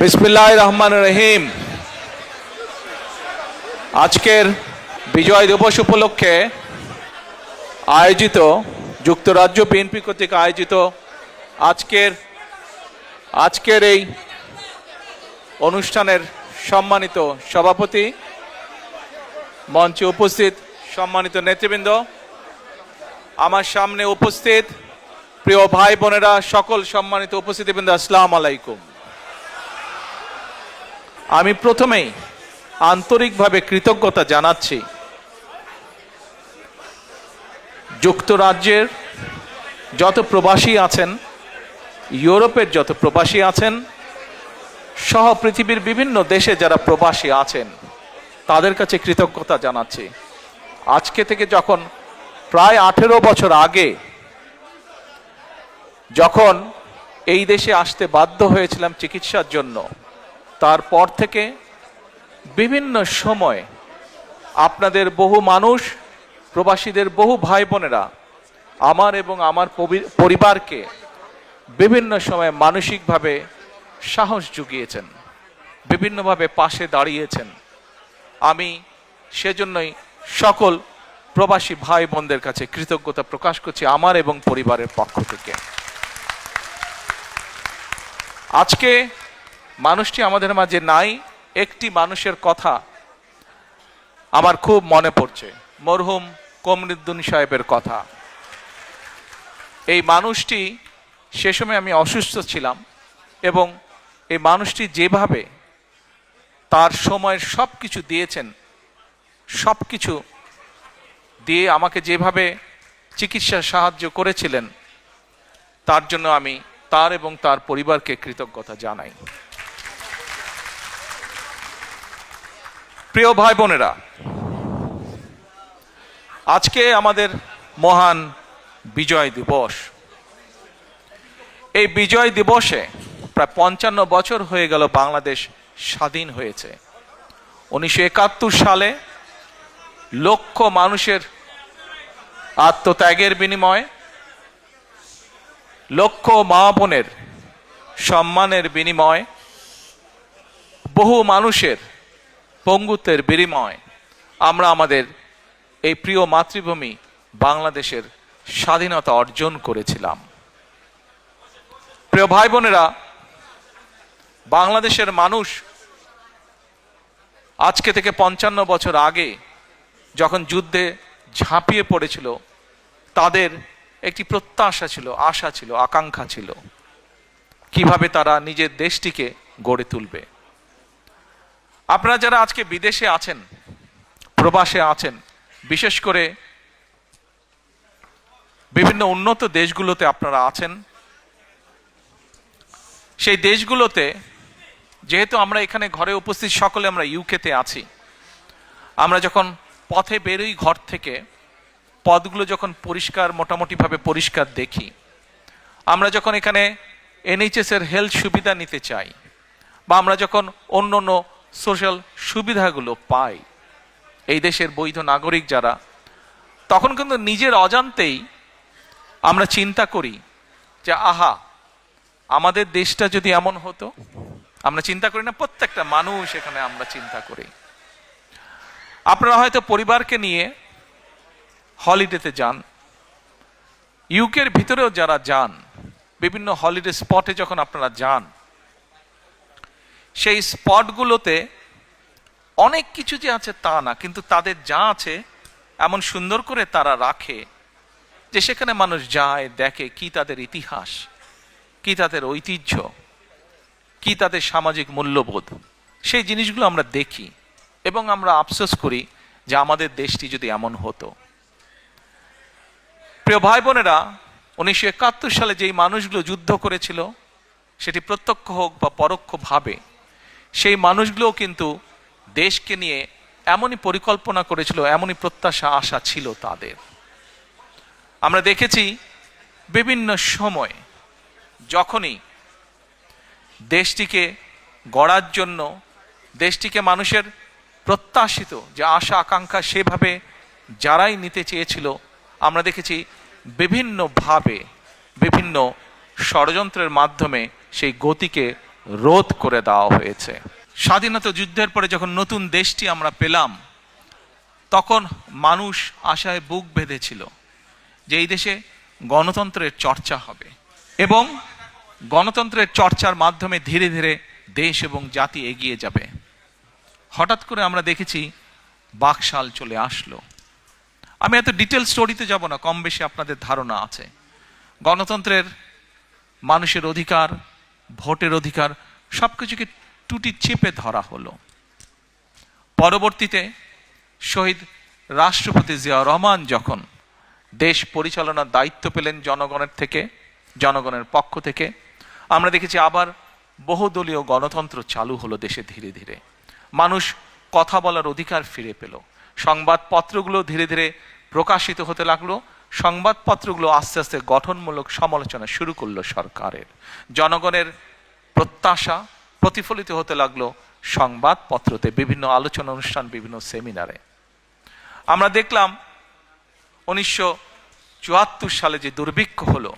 বিসমিল্লাহির রহমানির রহিম। আজকের বিজয় দিবস উপলক্ষে আয়োজিত যুক্তরাজ্য বিএনপি কর্তৃক আয়োজিত আজকের এই অনুষ্ঠানের সম্মানিত সভাপতি, মঞ্চে উপস্থিত সম্মানিত নেতৃবৃন্দ, আমার সামনে উপস্থিত প্রিয় ভাই বোনেরা, সকল সম্মানিত উপস্থিতিবৃন্দ, আসসালামু আলাইকুম। আমি প্রথমেই আন্তরিকভাবে কৃতজ্ঞতা জানাচ্ছি যুক্তরাজ্যের যত প্রবাসী আছেন, ইউরোপের যত প্রবাসী আছেন, সহ পৃথিবীর বিভিন্ন দেশে যারা প্রবাসী আছেন, তাদের কাছে কৃতজ্ঞতা জানাচ্ছি। আজকে থেকে যখন প্রায় 18 বছর আগে যখন এই দেশে আসতে বাধ্য হয়েছিলাম চিকিৎসার জন্য, তারপর থেকে বিভিন্ন সময় আপনাদের বহু মানুষ, প্রবাসীদের বহু ভাই বোনেরা আমার এবং আমার পরিবারকে বিভিন্ন সময় মানসিকভাবে সাহস জুগিয়েছেন, বিভিন্নভাবে পাশে দাঁড়িয়েছেন। আমি সেজন্যই সকল প্রবাসী ভাই বোনদের কাছে কৃতজ্ঞতা প্রকাশ করছি আমার এবং পরিবারের পক্ষ থেকে। আজকে মানুষটি আমাদের মাঝে নাই, একটি মানুষের কথা আমার খুব মনে পড়ছে, মরহুম কমরুদ্দিন সাহেবের কথা। এই মানুষটি, সে সময় আমি অসুস্থ ছিলাম, এবং এই মানুষটি যেভাবে তার সময়ের সব কিছু দিয়েছেন, সব কিছু দিয়ে আমাকে যেভাবে চিকিৎসার সাহায্য করেছিলেন, তার জন্য আমি তার এবং তার পরিবারকে কৃতজ্ঞতা জানাই। প্রিয় ভাই বোনেরা, আজকে আমাদের মহান বিজয় দিবস। এই বিজয় দিবসে প্রায় 55 বছর হয়ে গেল বাংলাদেশ স্বাধীন হয়েছে। 1971 সালে লক্ষ মানুষের আত্মত্যাগের বিনিময়ে, লক্ষ মা বোনের সম্মানের বিনিময়ে, বহু মানুষের পঙ্গুত্বের বিনিময়ে আমরা আমাদের এই প্রিয় মাতৃভূমি বাংলাদেশের স্বাধীনতা অর্জন করেছিলাম। প্রিয় ভাই বোনেরা, বাংলাদেশের মানুষ আজকে থেকে 55 বছর আগে যখন যুদ্ধে ঝাঁপিয়ে পড়েছিল, তাদের একটি প্রত্যাশা ছিল, আশা ছিল, আকাঙ্ক্ষা ছিল কিভাবে তারা নিজের দেশটিকে গড়ে তুলবে। আপনারা যারা আজকে বিদেশে আছেন, প্রবাসে আছেন, বিশেষ করে বিভিন্ন উন্নত দেশগুলোতে আপনারা আছেন, সেই দেশগুলোতে যেহেতু আমরা এখানে ঘরে উপস্থিত সকলে আমরা ইউকেতে আছি, আমরা যখন পথে বেরোই ঘর থেকে, পথগুলো যখন পরিষ্কার, মোটামুটিভাবে পরিষ্কার দেখি, আমরা যখন এখানে NHS এর হেলথ সুবিধা নিতে চাই, বা আমরা যখন অন্য অন্য সোশ্যাল সুবিধাগুলো পাই এই দেশের বৈধ নাগরিক যারা, তখন কিন্তু নিজের অজান্তেই আমরা চিন্তা করি যে আহা, আমাদের দেশটা যদি এমন হতো। আমরা চিন্তা করি না? প্রত্যেকটা মানুষ এখানে আমরা চিন্তা করি। আপনারা হয়তো পরিবারকে নিয়ে হলিডেতে যান, ইউকের ভিতরেও যারা যান, বিভিন্ন হলিডে স্পটে যখন আপনারা যান, সেই স্পটগুলোতে অনেক কিছু যে আছে তা না, কিন্তু তাদের যা আছে এমন সুন্দর করে তারা রাখে যে সেখানে মানুষ যায়, দেখে কি তাদের ইতিহাস, কি তাদের ঐতিহ্য, কি তাদের সামাজিক মূল্যবোধ। সেই জিনিসগুলো আমরা দেখি এবং আমরা আফসোস করি যে আমাদের দেশটি যদি এমন হতো। প্রিয় ভাই বোনেরা, 1971 সালে যেই মানুষগুলো যুদ্ধ করেছিল, সেটি প্রত্যক্ষ হোক বা পরোক্ষভাবে, সেই মানুষগুলো কিন্তু দেশকে নিয়ে এমনই পরিকল্পনা করেছিল, এমনই প্রত্যাশা আশা ছিল তাদের। আমরা দেখেছি বিভিন্ন সময় যখনই দেশটিকে গড়ার জন্য, দেশটিকে মানুষের প্রত্যাশিত যে আশা আকাঙ্ক্ষা সেভাবে যারাই নিতে চেয়েছিল, আমরা দেখেছি বিভিন্নভাবে, বিভিন্ন ষড়যন্ত্রের মাধ্যমে সেই গতিকে রোধ করে দেওয়া হয়েছে। স্বাধীনতা যুদ্ধের পরে যখন নতুন দেশটি আমরা পেলাম, তখন মানুষ আশায় বুক বেঁধেছিল যে এই দেশে গণতন্ত্রের চর্চা হবে এবং গণতন্ত্রের চর্চার মাধ্যমে ধীরে ধীরে দেশ এবং জাতি এগিয়ে যাবে। হঠাৎ করে আমরা দেখেছি বাকশাল চলে আসলো। আমি এত ডিটেল স্টোরিতে যাব না, কম বেশি আপনাদের ধারণা আছে। গণতন্ত্রের, মানুষের অধিকার, ভোটের অধিকার সবকিছুকে টুটি চেপে ধরা হলো। পরবর্তীতে শহীদ রাষ্ট্রপতি জিয়াউর রহমান যখন দেশ পরিচালনার দায়িত্ব পেলেন জনগণের পক্ষ থেকে, আমরা দেখেছি আবার বহুদলীয় গণতন্ত্র চালু হলো দেশে। ধীরে ধীরে মানুষ কথা বলার অধিকার ফিরে পেল। সংবাদপত্রগুলো ধীরে ধীরে প্রকাশিত হতে লাগলো। সংবাদপত্রগুলো আস্তে আস্তে গঠনমূলক সমালোচনা শুরু করলো সরকারের। জনগণের প্রত্যাশা প্রতিফলিত হতে লাগলো সংবাদপত্রতে, বিভিন্ন আলোচনা অনুষ্ঠান, বিভিন্ন সেমিনারে। আমরা দেখলাম 1974 সালে যে দুর্ভিক্ষ হলো,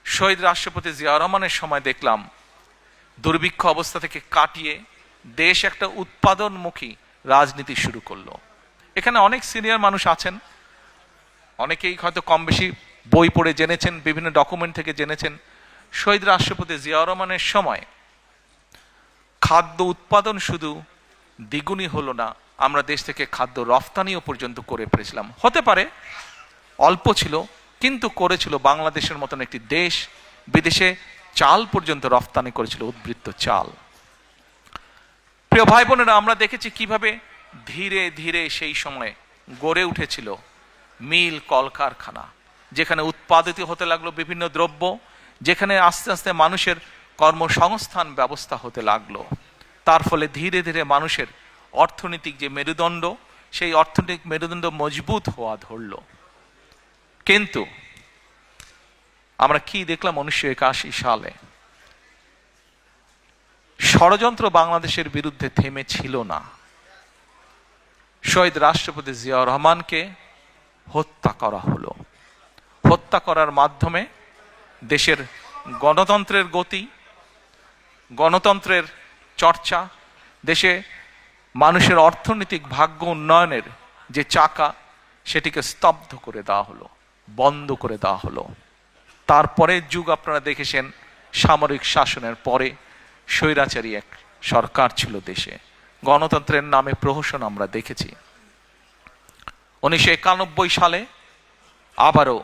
শহীদ রাষ্ট্রপতি জিয়াউর রহমানের সময় দেখলাম দুর্ভিক্ষ অবস্থা থেকে কাটিয়ে দেশ একটা উৎপাদনমুখী রাজনীতি শুরু করলো। এখানে অনেক সিনিয়র মানুষ আছেন, অনেকেই হয়তো কম বেশি বই পড়ে জেনেছেন, বিভিন্ন ডকুমেন্ট থেকে জেনেছেন। শহীদ রাষ্ট্রপতি জিয়াউর রহমানের সময় খাদ্য উৎপাদন শুধু দ্বিগুণই হলো না, আমরা দেশ থেকে খাদ্য রফতানিও পর্যন্ত করে পেরেছিলাম। হতে পারে অল্প ছিল, কিন্তু করেছিল। বাংলাদেশের মতন একটি দেশ বিদেশে চাল পর্যন্ত রফতানি করেছিল, উদ্বৃত্ত চাল। প্রিয় ভাই বোনেরা, আমরা দেখেছি কিভাবে ধীরে ধীরে সেই সময় গড়ে উঠেছিল মিল, কলকারখানা, যেখানে উৎপাদিত হতে লাগলো বিভিন্ন দ্রব্য, যেখানে আস্তে আস্তে মানুষের কর্মসংস্থান ব্যবস্থা হতে লাগলো। তার ফলে ধীরে ধীরে মানুষের অর্থনৈতিক যে মেরুদণ্ড, সেই অর্থনৈতিক মেরুদণ্ড মজবুত হওয়া ধরল। কিন্তু আমরা কি দেখলাম 1981 সালে? ষড়যন্ত্র বাংলাদেশের বিরুদ্ধে থেমে ছিল না। শহীদ রাষ্ট্রপতি জিয়াউর রহমানকে হত্যা করা হলো। হত্যা করার মাধ্যমে দেশের গণতন্ত্রের গতি, গণতন্ত্রের চর্চা, দেশে মানুষের অর্থনৈতিক ভাগ্য উন্নয়নের যে চাকা, সেটিকে স্তব্ধ করে দেওয়া হলো, বন্ধ করে দেওয়া হলো। তারপরের যুগ আপনারা দেখেছেন, সামরিক শাসনের পরে স্বৈরাচারী এক সরকার ছিল দেশে। গণতন্ত্রের নামে প্রহসন আমরা দেখেছি। 1991 সালে আবারও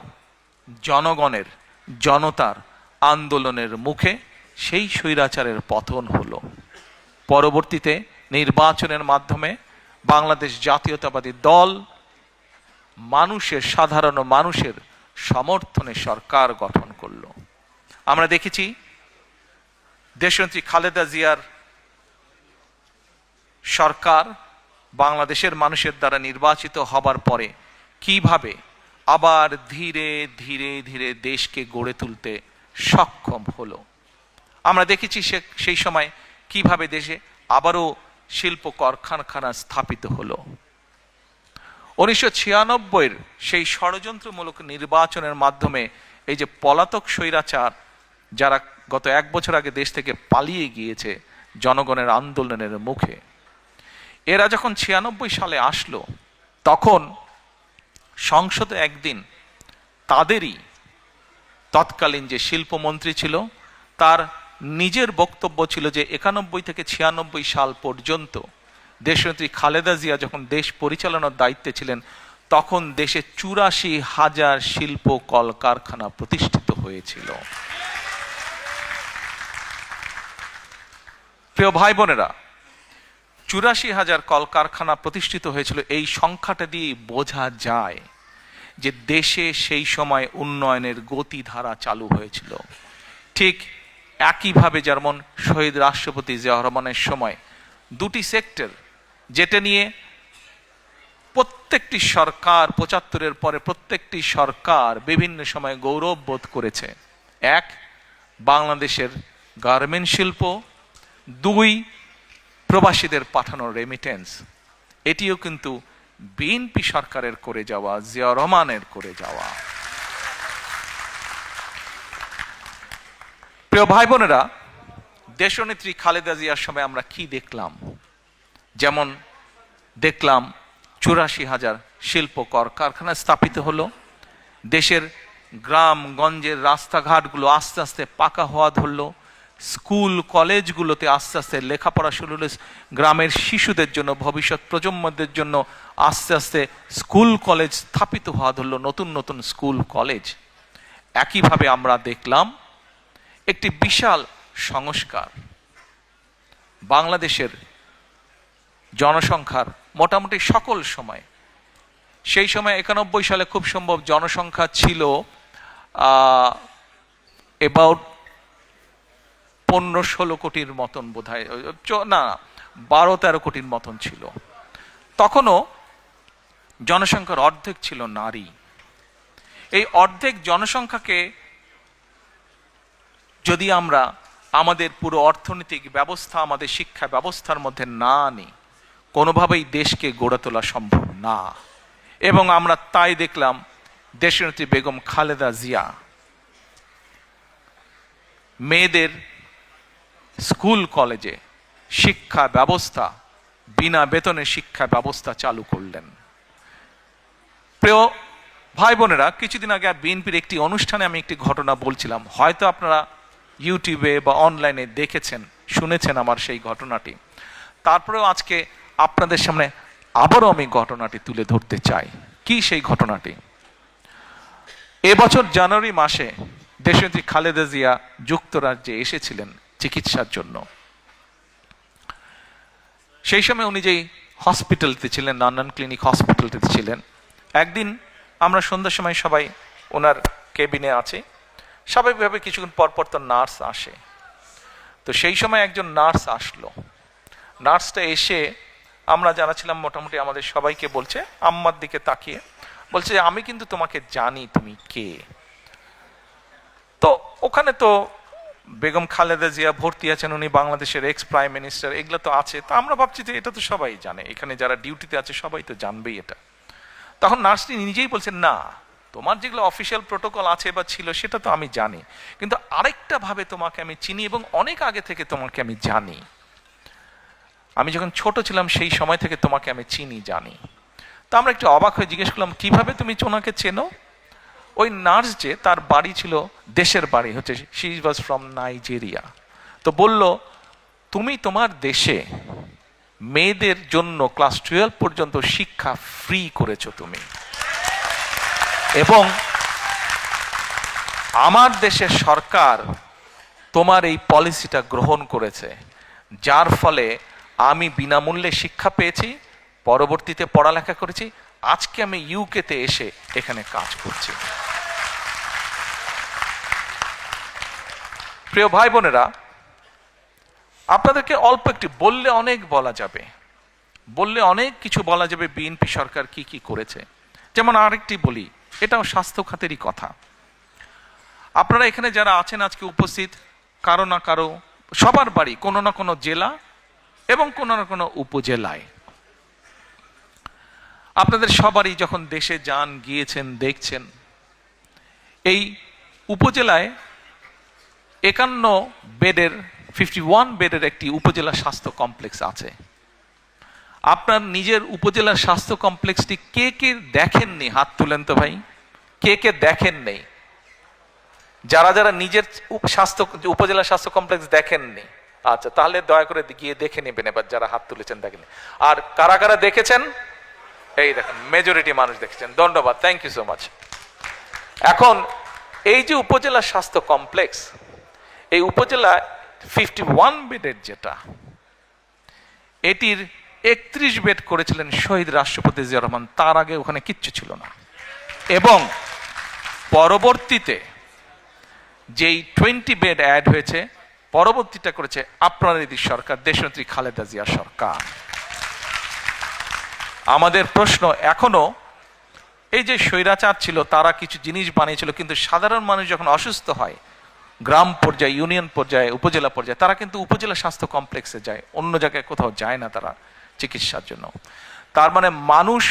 জনতার আন্দোলনের মুখে সেই স্বৈরাচারের পতন হলো। পরবর্তীতে নির্বাচনের মাধ্যমে বাংলাদেশ জাতীয়তাবাদী দল সাধারণ মানুষের সমর্থনে সরকার গঠন করলো। আমরা দেখেছি দেশনেত্রী খালেদা জিয়ার সরকার বাংলাদেশের মানুষের দ্বারা নির্বাচিত হবার পরে কিভাবে আবার ধীরে ধীরে ধীরে দেশকে গড়ে তুলতে সক্ষম হলো। আমরা দেখেছি সেই সময় কিভাবে দেশে আবারও শিল্প কারখানা স্থাপিত হলো। 1996 সেই ষড়যন্ত্রমূলক নির্বাচনের মাধ্যমে এই যে পলাতক স্বৈরাচার, যারা গত 1 বছর আগে দেশ থেকে পালিয়ে গিয়েছে জনগণের আন্দোলনের মুখে, এরা যখন 96 সালে আসলো, তখন সংসদে একদিন তাদেরই তৎকালীন যে শিল্পমন্ত্রী ছিল, তার নিজের বক্তব্য ছিল যে 91 থেকে 96 সাল পর্যন্ত দেশনেত্রী খালেদা জিয়া যখন দেশ পরিচালনার দায়িত্বে ছিলেন, তখন দেশে 84,000 শিল্প কলকারখানা প্রতিষ্ঠিত হয়েছিল। প্রিয় ভাই বোনেরা, 84,000 কলকারখানা প্রতিষ্ঠিত হয়েছিল। এই সংখ্যাটা দিয়ে বোঝা যায় যে দেশে সেই সময় উন্নয়নের গতিধারা চালু হয়েছিল। ঠিক একইভাবে যেমন শহীদ রাষ্ট্রপতি জিয়াউর রহমানের সময় দুটি সেক্টর, যেটা নিয়ে প্রত্যেকটি সরকার 75-এর পরে প্রত্যেকটি সরকার বিভিন্ন সময় গৌরব বোধ করেছে। এক, বাংলাদেশের গার্মেন্ট শিল্প, দুই, প্রবাসীদের পাঠানো রেমিটেন্স। এটিও কিন্তু বিএনপি সরকারের করে যাওয়া, জিয়াউর রহমানের করে যাওয়া। প্রিয় ভাই বোনেরা, দেশনেত্রী খালেদা জিয়ার সময় আমরা কি দেখলাম? যেমন দেখলাম ৮৪,০০০ শিল্প কারখানা স্থাপিত হলো, দেশের গ্রামগঞ্জের রাস্তাঘাটগুলো আস্তে আস্তে পাকা হওয়া ধরলো, স্কুল কলেজগুলোতে আস্তে আস্তে লেখাপড়া শুরু হলো, গ্রামের শিশুদের জন্য, ভবিষ্যৎ প্রজন্মদের জন্য আস্তে আস্তে স্কুল কলেজ স্থাপিত হওয়া ধরলো, নতুন নতুন স্কুল কলেজ। একইভাবে আমরা দেখলাম একটি বিশাল সংস্কার। বাংলাদেশের জনসংখ্যার মোটামুটি সকল সময়, সেই সময় ৯১ সালে খুব সম্ভব জনসংখ্যা ছিল অ্যাবাউট ১৫-১৬ কোটির মতন, বোধ হয় না, ১২-১৩ কোটির মতন ছিল। তখনও জনসংখ্যার অর্ধেক ছিল নারী। এই অর্ধেক জনসংখ্যাকে যদি আমরা আমাদের পুরো অর্থনৈতিক ব্যবস্থা, আমাদের শিক্ষা ব্যবস্থার মধ্যে না আনি, কোনোভাবেই দেশকে গড়ে তোলা সম্ভব না। এবং আমরা তাই দেখলাম দেশনেত্রী বেগম খালেদা জিয়া মেয়েদের স্কুল কলেজে শিক্ষা ব্যবস্থা, বিনা বেতনে শিক্ষা ব্যবস্থা চালু করলেন। প্রিয় ভাই বোনেরা, কিছুদিন আগে বিএনপির একটি অনুষ্ঠানে আমি একটি ঘটনা বলছিলাম, হয়তো আপনারা ইউটিউবে বা অনলাইনে দেখেছেন, শুনেছেন আমার সেই ঘটনাটি। তারপরেও আজকে আপনাদের সামনে আবারও আমি ঘটনাটি তুলে ধরতে চাই। কি সেই ঘটনাটি? এবছর জানুয়ারি মাসে দেশনেত্রী খালেদা জিয়া যুক্তরাজ্যে এসেছিলেন চিকিৎসার জন্য। সেই সময় উনি যেই হসপিটালতে ছিলেন, লন্ডন ক্লিনিক হসপিটালতে ছিলেন, একদিন আমরা সন্ধ্যার সময় সবাই ওনার কেবিনে আছি, স্বাভাবিকভাবে কিছুক্ষণ পরপর তো নার্স আসে। তো সেই সময় একজন নার্স আসলো। নার্সটা এসে আমরা যারা ছিলাম মোটামুটি আমাদের সবাইকে বলছে, আম্মার দিকে তাকিয়ে বলছে, আমি কিন্তু তোমাকে জানি, তুমি কে। তো ওখানে তো বেগম খালেদা জিয়া ভর্তি আছেন, উনি বাংলাদেশের এক্স প্রাইম মিনিস্টার, এগুলো তো আছে। তো আমরা ভাবছি যে এটা তো সবাই জানে, এখানে যারা ডিউটিতে আছে সবাই তো জানবেই এটা। তখন নার্সটি নিজেই বলছেন, না, তোমার যেগুলো অফিসিয়াল প্রোটোকল আছে বা ছিল সেটা তো আমি জানি, কিন্তু আরেকটা ভাবে তোমাকে আমি চিনি এবং অনেক আগে থেকে তোমাকে আমি জানি। আমি যখন ছোট ছিলাম সেই সময় থেকে তোমাকে আমি চিনি, জানি। তো আমরা একটু অবাক হয়ে জিজ্ঞেস করলাম, কিভাবে তুমি ওনাকে চেনো? ওই নার্স যে, তার বাড়ি ছিল, দেশের বাড়ি হচ্ছে, শি ওয়াজ ফ্রম নাইজেরিয়া। তো বলল, তুমি তোমার দেশে মেয়েদের জন্য ক্লাস 12 পর্যন্ত শিক্ষা ফ্রি করেছো তুমি, এবং আমার দেশের সরকার তোমার এই পলিসিটা গ্রহণ করেছে, যার ফলে আমি বিনামূল্যে শিক্ষা পেয়েছি, পরবর্তীতে পড়ালেখা করেছি, আজকে আমি ইউকেতে এসে এখানে কাজ করছি। প্রিয় ভাই বোনেরা, আপনাদেরকে অল্প একটি বললে অনেক বলা যাবে, বললে অনেক কিছু বলা যাবে বিএনপি সরকার কি কি করেছে। যেমন আরেকটি বলি, এটাও স্বাস্থ্য খাতেরই কথা। আপনারা এখানে যারা আছেন আজকে উপস্থিত, কারো না কারো, সবার বাড়ি কোনো না কোনো জেলা এবং কোনো না কোনো উপজেলায়। আপনাদের সবারই যখন দেশে যান, গিয়েছেন, দেখছেন, এই উপজেলায় 51 বেডের একটি উপজেলা স্বাস্থ্য কমপ্লেক্স আছে। আপনার নিজের উপজেলার স্বাস্থ্য কমপ্লেক্সটি কে কে দেখেননি? হাত তুলেন তো ভাই, কে কে দেখেন নেই? যারা যারা নিজের উপজেলা স্বাস্থ্য কমপ্লেক্স দেখেননি, আচ্ছা, তাহলে দয়া করে গিয়ে দেখে নেবেন এবার, যারা হাত তুলেছেন দেখেননি। আর কারা কারা দেখেছেন? এই দেখেন, মেজরিটি মানুষ দেখেছেন, ধন্যবাদ, থ্যাংক ইউ সো মাচ। এখন এই যে উপজেলা স্বাস্থ্য কমপ্লেক্স, এই উপজেলা 51 বেডের যেটা, এটির 31 বেড করেছিলেন শহীদ রাষ্ট্রপতি জিয়া রহমান, তার আগে ওখানে কিচ্ছু ছিল না। এবং পরবর্তীতে যেই 20 বেড অ্যাড হয়েছে, পরবর্তীটা করেছে আপনাদেরই সরকার, দেশনেত্রী খালেদা জিয়া সরকার। আমাদের প্রশ্ন এখনো, এই যে স্বৈরাচার ছিল তারা কিছু জিনিস বানিয়েছিল, কিন্তু সাধারণ মানুষ যখন অসুস্থ হয়, গ্রাম পর্যায়ে, ইউনিয়ন পর্যায়ে, উপজেলা পর্যায়ে, তারা কিন্তু উপজেলা স্বাস্থ্য কমপ্লেক্সে যায়, অন্য জায়গায় কোথাও যায় না তারা চিকিৎসার জন্য। তার মানে মানুষ,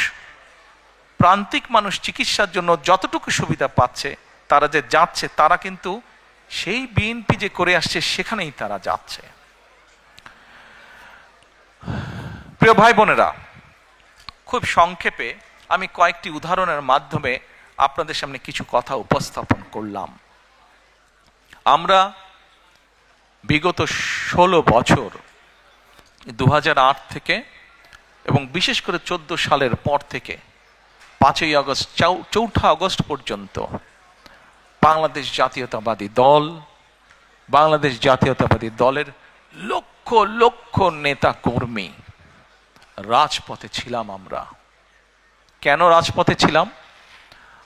প্রান্তিক মানুষ চিকিৎসার জন্য যতটুকু সুবিধা পাচ্ছে, তারা যে যাচ্ছে, তারা কিন্তু সেই বিএনপি যে করে আসছে সেখানেই তারা যাচ্ছে। প্রিয় ভাই বোনেরা, খুব সংক্ষেপে আমি কয়েকটি উদাহরণের মাধ্যমে আপনাদের সামনে কিছু কথা উপস্থাপন করলাম। আমরা বিগত 16 বছর 2008 থেকে এবং বিশেষ করে 14 সালের পর থেকে 5ই আগস্ট 4 আগস্ট পর্যন্ত বাংলাদেশ জাতীয়তাবাদী দলের লক্ষ লক্ষ নেতা কর্মী রাজপথে ছিলাম। আমরা কেন রাজপথে ছিলাম?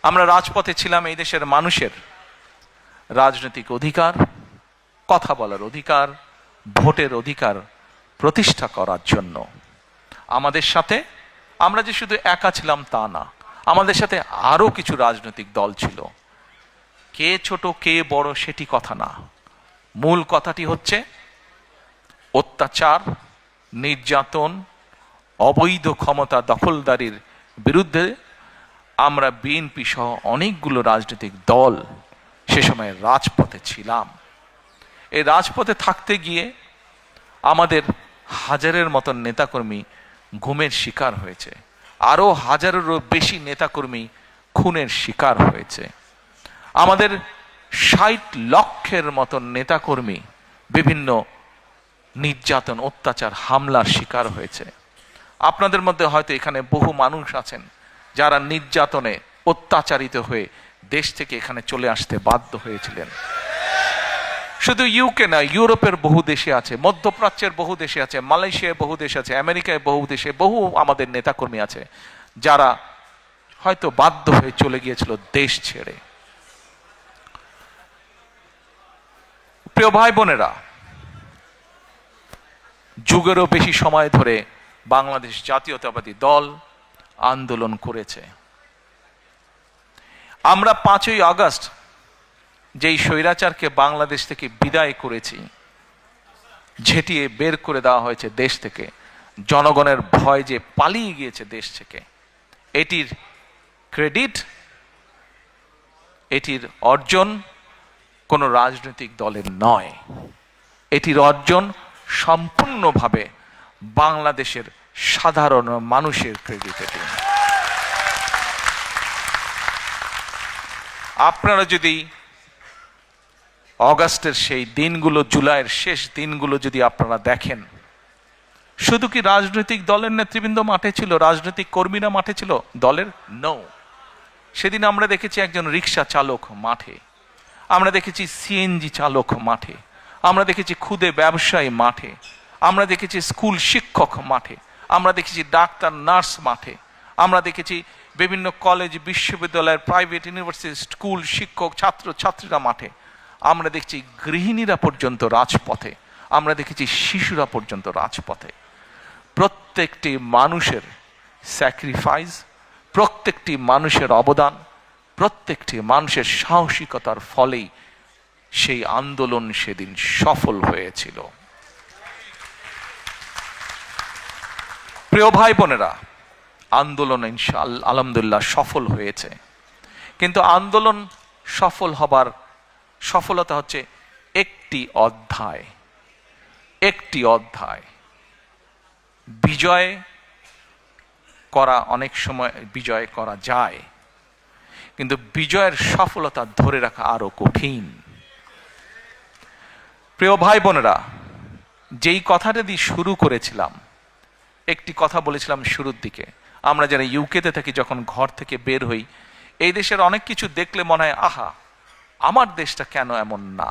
আমরা রাজপথে ছিলাম এই দেশের মানুষের রাজনৈতিক অধিকার, কথা বলার অধিকার, ভোটের অধিকার প্রতিষ্ঠা করার জন্য। আমাদের সাথে আমরা যে শুধু একা ছিলাম তা না, আমাদের সাথে আরো কিছু রাজনৈতিক দল ছিল। কে ছোট কে বড় সেটি কথা না, মূল কথাটি হচ্ছে অত্যাচার, নির্যাতন, অবৈধ ক্ষমতা দখলদারির বিরুদ্ধে আমরা বিএনপি সহ অনেকগুলো রাজনৈতিক দল সে সময় রাজপথে ছিলাম। এই রাজপথে থাকতে গিয়ে আমাদের হাজারের মতন নেতাকর্মী গুমের শিকার হয়েছে, আরো হাজারেরও বেশি নেতাকর্মী খুনের শিকার হয়েছে। আমাদের 60 লক্ষের মতন নেতাকর্মী বিভিন্ন নির্যাতন, অত্যাচার, হামলার শিকার হয়েছে। আপনাদের মধ্যে হয়তো এখানে বহু মানুষ আছেন যারা নির্যাতনে অত্যাচারিত হয়ে দেশ থেকে এখানে চলে আসতে বাধ্য হয়েছিলেন। শুধু ইউকে না, ইউরোপের বহু দেশে আছে, মধ্যপ্রাচ্যের বহু দেশে আছে, মালয়েশিয়ায় বহু দেশ আছে, আমেরিকায় বহু দেশে বহু আমাদের নেতাকর্মী আছে যারা হয়তো বাধ্য হয়ে চলে গিয়েছিল দেশ ছেড়ে। প্রিয় ভাই বোনেরা, যুগেরও বেশি সময় ধরে বাংলাদেশ জাতীয়তাবাদী দল আন্দোলন করেছে। আমরা 5ই আগস্ট যেই স্বৈরাচারকে বাংলাদেশ থেকে বিদায় করেছি, ঝেঁটিয়ে বের করে দেওয়া হয়েছে দেশ থেকে, জনগণের ভয় যে পালিয়ে গিয়েছে দেশ থেকে, এটির ক্রেডিট, এটির অর্জন কোনো রাজনৈতিক দলের নয়। এটির অর্জন সম্পূর্ণভাবে বাংলাদেশের সাধারণ মানুষের ক্রেডিট। এটি আপনারা যদি অগাস্টের সেই দিনগুলো, জুলাইয়ের শেষ দিনগুলো যদি আপনারা দেখেন, শুধু কি রাজনৈতিক দলের নেতৃবৃন্দ মাঠে ছিল, রাজনৈতিক কর্মীরা মাঠে ছিল দলের? নো। সেদিন আমরা দেখেছি একজন রিক্সা চালক মাঠে, আমরা দেখেছি সিএনজি চালক মাঠে, আমরা দেখেছি ক্ষুদে ব্যবসায়ী মাঠে, আমরা দেখেছি স্কুল শিক্ষক মাঠে, আমরা দেখেছি ডাক্তার নার্স মাঠে, আমরা দেখেছি বিভিন্ন কলেজ, বিশ্ববিদ্যালয়ের, প্রাইভেট ইউনিভার্সিটি, স্কুল শিক্ষক, ছাত্র ছাত্রীরা মাঠে, আমরা দেখছি গৃহিণীরা পর্যন্ত রাজপথে, আমরা দেখেছি শিশুরা পর্যন্ত রাজপথে। প্রত্যেকটি মানুষের স্যাক্রিফাইস, প্রত্যেকটি মানুষের অবদান, প্রত্যেকটি মানুষের সাহসিকতার ফলেই সেই আন্দোলন সেদিন সফল হয়েছিল। প্রিয় ভাই বোনেরা, আন্দোলন ইনশাআল্লাহ আলহামদুলিল্লাহ সফল হয়েছে, কিন্তু আন্দোলন সফল হবার সফলতা হচ্ছে একটি অধ্যায়। বিজয় করা অনেক সময় বিজয় করা যায়, কিন্তু বিজয়ের সফলতা ধরে রাখা আরো কঠিন। প্রিয় ভাই বোনেরা, যেই কথাটা দিয়ে শুরু করেছিলাম, একটি কথা বলেছিলাম শুরুর দিকে, আমরা যারা ইউকেতে থাকি যখন ঘর থেকে বের হই, এই দেশের অনেক কিছু দেখলে মনে হয় আহা, আমার দেশটা কেন এমন না।